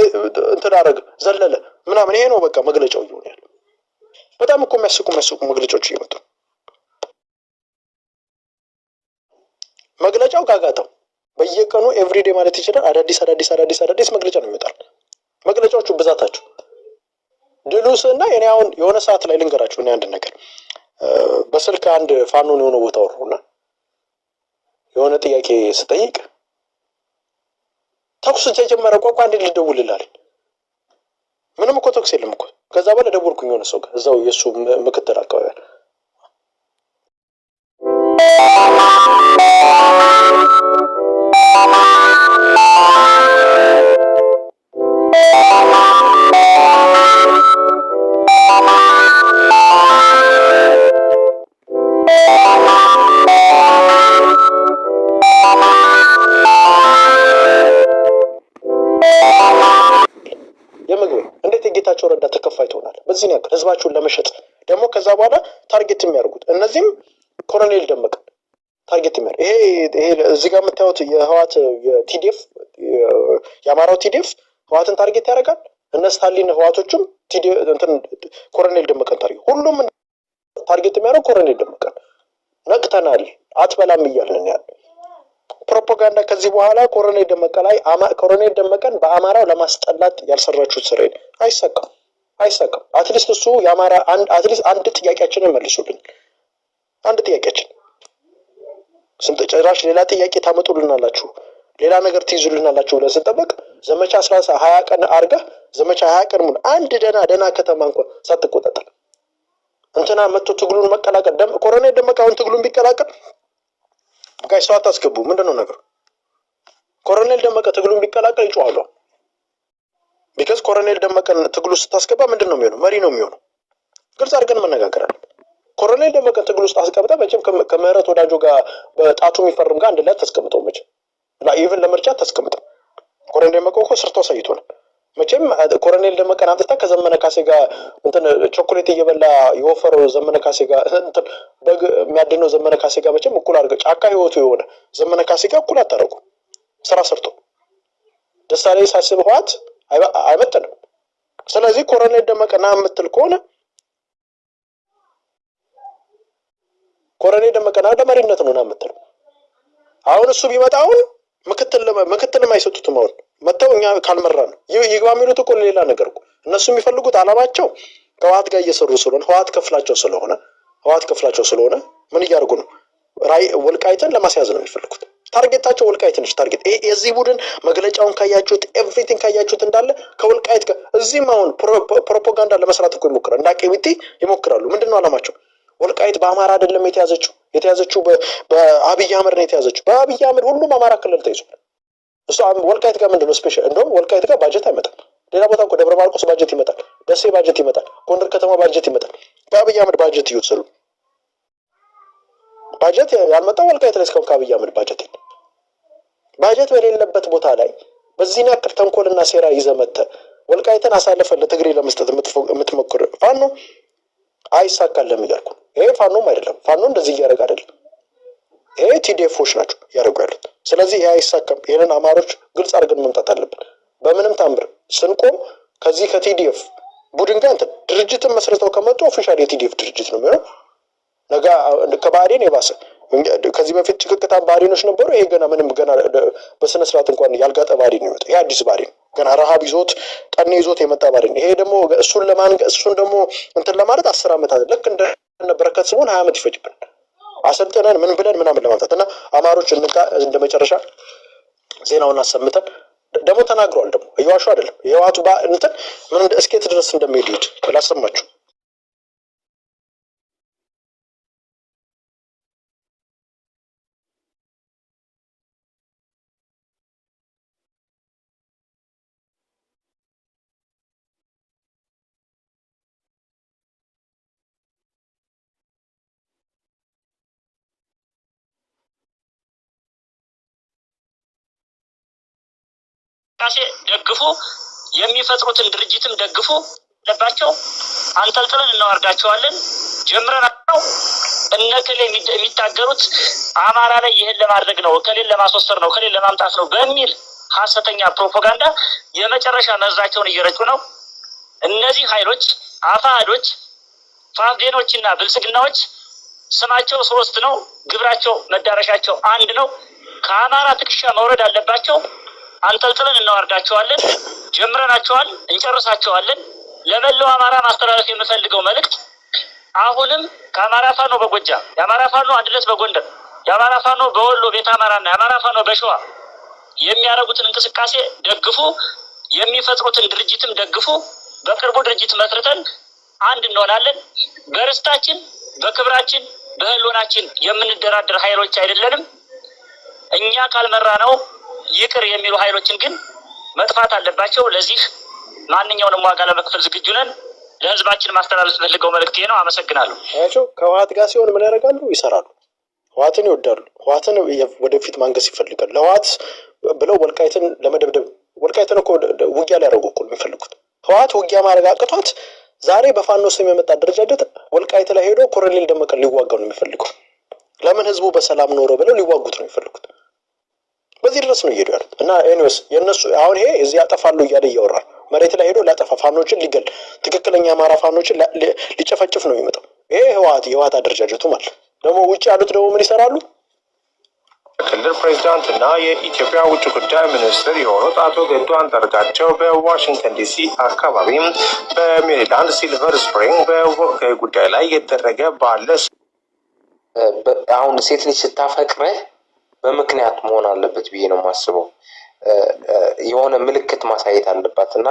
እንትን አረገ ዘለለ ምናምን ይሄ ነው በቃ መግለጫው ይሆን ያለው በጣም እኮ የሚያስቁ መግለጫዎች እየመጡ መግለጫው ጋጋታው በየቀኑ ኤቭሪዴ ማለት ይችላል አዳዲስ መግለጫ ነው ይመጣል መግለጫዎቹ ብዛታቸው ድሉስና እኔ አሁን የሆነ ሰዓት ላይ ልንገራችሁ እኔ አንድ ነገር በስልክ አንድ ፋኖን የሆነ ቦታ ወርሁና የሆነ ጥያቄ ስጠይቅ ተኩስ ተጀመረ ቋንቋ እንዴት ልደውልልህ ምንም እኮ ተኩስ የለም እኮ ከዛ በኋላ ደወልኩኝ የሆነ ሰው ጋር እዛው የሱ ምክትል አካባቢ የምግብ እንዴት የጌታቸው ረዳ ተከፋይ ትሆናል በዚህ ያክል ህዝባቸውን ለመሸጥ ደግሞ ከዛ በኋላ ታርጌት የሚያደርጉት እነዚህም ኮሎኔል ደመቀ ታርጌት የሚያደርግ ይሄ እዚህ ጋር የምታዩት የህዋት የቲዲኤፍ የአማራው ቲዲኤፍ ህዋትን ታርጌት ያደርጋል እነ ስታሊን ህዋቶችም እንትን ኮሎኔል ደመቀን ታርጌት ሁሉም ታርጌት የሚያደርግ ኮሎኔል ደመቀን ነቅተናል አትበላም እያልን ያለ ፕሮፓጋንዳ ከዚህ በኋላ ኮሎኔል ደመቀ ላይ ኮሎኔል ደመቀን በአማራው ለማስጠላት ያልሰራችሁት ስራ አይሳካም አትሊስት እሱ የአማራ አትሊስት አንድ ጥያቄያችንን መልሱልን አንድ ጥያቄያችን ስንት ጭራሽ ሌላ ጥያቄ ታመጡልናላችሁ ሌላ ነገር ትይዙልናላችሁ ብለን ስንጠብቅ ዘመቻ 20 ቀን አርገህ ዘመቻ 20 ቀን ሙሉ አንድ ደና ከተማ እንኳን ሳትቆጣጠር እንትና መጥቶ ትግሉን መቀላቀል ኮሎኔል ደመቀ አሁን ትግሉን ቢቀላቀል ጋይ ሰው አታስገቡ ምንድነው ነገር ኮሎኔል ደመቀ ትግሉን ቢቀላቀል ይጮሃሉ ቢካዝ ኮሎኔል ደመቀን ትግሉ ስታስገባ ምንድነው የሚሆነው መሪ ነው የሚሆነው ግልጽ አድርገን መነጋገር አለ ኮሎኔል ደመቀ ትግሉ ውስጥ አስቀምጣ መቼም ከምህረት ወዳጆ ጋር በጣቱ የሚፈርም ጋር አንድ ላይ ተስቀምጠው መቼም ኢቭን ለምርጫ ተስቀምጠው ኮሎኔል ደመቀ እኮ ሰርቶ አሳይቶናል መቼም ኮሎኔል ደመቀን አምጥታ ከዘመነ ካሴ ጋር እንትን ቾኮሌት እየበላ የወፈረው ዘመነ ካሴ ጋር እንትን በግ የሚያድነው ዘመነ ካሴ ጋር መቼም እኩል አድርገው ጫካ ህይወቱ የሆነ ዘመነ ካሴ ጋር እኩል አታረጉ ስራ ሰርቶ ደሳሌ ሳስብ ህዋት አይመጥንም ስለዚህ ኮሎኔል ደመቀና የምትል ከሆነ ኮሎኔል ደመቀና ለመሪነት ነው የምትል አሁን እሱ ቢመጣውን ምክትልም አይሰጡትም አሁን መተው እኛ ካልመራን ይግባ የሚሉት እኮ ሌላ ነገር እኮ እነሱ የሚፈልጉት አላማቸው ከህዋት ጋር እየሰሩ ስለሆነ ህዋት ከፍላቸው ስለሆነ ምን እያደረጉ ነው ራይ ወልቃይትን ለማስያዝ ነው የሚፈልጉት ታርጌታቸው ወልቃይት ነች ታርጌት የዚህ ቡድን መግለጫውን ካያችሁት ኤቭሪቲንግ ካያችሁት እንዳለ ከወልቃይት ጋር እዚህም አሁን ፕሮፓጋንዳ ለመስራት እኮ ይሞክራሉ እንዳቄሚቲ ይሞክራሉ ምንድነው አላማቸው ወልቃይት በአማራ አይደለም የተያዘችው በአብይ አህመድ ነው የተያዘችው በአብይ አህመድ ሁሉም አማራ ክልል ተይዟል እሱ ወልቃይት ጋር ምንድነው ስፔሻል እንደውም ወልቃይት ጋር ባጀት አይመጣም ሌላ ቦታ እኮ ደብረ ማርቆስ ባጀት ይመጣል ደሴ ባጀት ይመጣል ጎንደር ከተማ ባጀት ይመጣል በአብይ አህመድ ባጀት ይወሰሉ ባጀት ያልመጣው ወልቃይት ላይ እስካሁን ከአብይ አህመድ ባጀት በሌለበት ቦታ ላይ በዚህ ያክል ተንኮልና ሴራ ይዘመተ ወልቃይትን አሳልፈ ለትግሬ ለመስጠት የምትሞክር ፋኖ አይሳካልም እያልኩ ይሄ ፋኖም አይደለም ፋኖ እንደዚህ እያደረገ አይደለም ይሄ ቲዲኤፎች ናቸው ያደረጉ ያሉት ስለዚህ ይሄ አይሳካም ይሄንን አማሮች ግልጽ አድርገን መምጣት አለብን በምንም ታምር ስንቆም ከዚህ ከቲዲኤፍ ቡድን ጋር ድርጅትን መስርተው ከመጡ ኦፊሻል የቲዲኤፍ ድርጅት ነው የሚሆነው ነገ ከባህዴን የባሰ ከዚህ በፊት ጭቅቅታን ባህዴኖች ነበሩ ይሄ ገና በስነ ስርዓት እንኳን ያልጋጠ ባህዴን ነው ይሄ አዲስ ባህዴን ገና ረሃብ ይዞት ጠኔ ይዞት የመጣ ባህዴን ይሄ ደግሞ እሱን ደግሞ እንትን ለማለት 10 ዓመታት ልክ እንደ በረከት ስምኦን 20 ዓመት ይፈጅብናል አሰልጥነን ምን ብለን ምናምን ለማምጣት እና አማሮች እንደ መጨረሻ ዜናውን አሰምተን ደግሞ ተናግሯል ደግሞ እየዋሹ አይደለም የህዋቱ እንትን ምን እስኬት ድረስ እንደሚሄድ ላሰማችሁ እንቅስቃሴ ደግፉ፣ የሚፈጥሩትን ድርጅትም ደግፉ ለባቸው አንጠልጥለን እናወርዳቸዋለን። ጀምረናቸው እነከሌ የሚታገሩት አማራ ላይ ይህን ለማድረግ ነው፣ ከሌን ለማስወሰድ ነው፣ ከሌን ለማምጣት ነው በሚል ሐሰተኛ ፕሮፓጋንዳ የመጨረሻ መርዛቸውን እየረጩ ነው። እነዚህ ኃይሎች አፋሃዶች፣ ፋፍዴኖችና ብልጽግናዎች ስማቸው 3 ነው፣ ግብራቸው መዳረሻቸው 1 ነው። ከአማራ ትከሻ መውረድ አለባቸው። አንጠልጥለን እናወርዳቸዋለን። ጀምረናቸዋል፣ እንጨርሳቸዋለን። ለመላው አማራ ማስተላለፍ የምፈልገው መልእክት አሁንም ከአማራ ፋኖ በጎጃም፣ የአማራ ፋኖ አንድነት በጎንደር፣ የአማራ ፋኖ በወሎ ቤተ አማራና የአማራ ፋኖ በሸዋ የሚያደርጉትን እንቅስቃሴ ደግፉ፣ የሚፈጥሩትን ድርጅትም ደግፉ። በቅርቡ ድርጅት መስርተን አንድ እንሆናለን። በርስታችን፣ በክብራችን፣ በህልውናችን የምንደራደር ኃይሎች አይደለንም። እኛ ካልመራ ነው ይቅር የሚሉ ኃይሎችን ግን መጥፋት አለባቸው። ለዚህ ማንኛውንም ዋጋ ለመክፈል ዝግጁ ነን። ለህዝባችን ማስተላለፍ ፈልገው መልእክት ነው። አመሰግናለሁ። አያቸው ከህወሓት ጋር ሲሆን ምን ያደርጋሉ? ይሰራሉ። ህወሓትን ይወዳሉ። ህወሓትን ወደፊት ማንገስ ይፈልጋሉ። ለህወሓት ብለው ወልቃይትን ለመደብደብ ወልቃይትን እኮ ውጊያ ሊያደርጉ እኮ የሚፈልጉት ህወሓት ውጊያ ማድረግ አቅቷት ዛሬ በፋኖ ስም የመጣ አደረጃጀት ወልቃይት ላይ ሄዶ ኮሎኔል ደመቀን ሊዋጋው ነው የሚፈልገው። ለምን ህዝቡ በሰላም ኖረ ብለው ሊዋጉት ነው የሚፈልጉት። በዚህ ድረስ ነው እየሄዱ ያሉት እና ኤኒዌይስ የነሱ አሁን ይሄ እዚህ ያጠፋሉ እያለ እያወራ መሬት ላይ ሄዶ ሊያጠፋ ፋኖችን ሊገል ትክክለኛ አማራ ፋኖችን ሊጨፈጭፍ ነው የሚመጣው። ይሄ የህወሓት አደረጃጀቱ ማለት ደግሞ ውጭ ያሉት ደግሞ ምን ይሰራሉ? ክልል ፕሬዚዳንት እና የኢትዮጵያ ውጭ ጉዳይ ሚኒስትር የሆኑት አቶ ገዱ አንዳርጋቸው በዋሽንግተን ዲሲ አካባቢ በሜሪላንድ ሲልቨር ስፕሪንግ በወቅታዊ ጉዳይ ላይ እየተደረገ ባለ አሁን ሴት ልጅ ስታፈቅርህ በምክንያት መሆን አለበት ብዬ ነው የማስበው። የሆነ ምልክት ማሳየት አለባት እና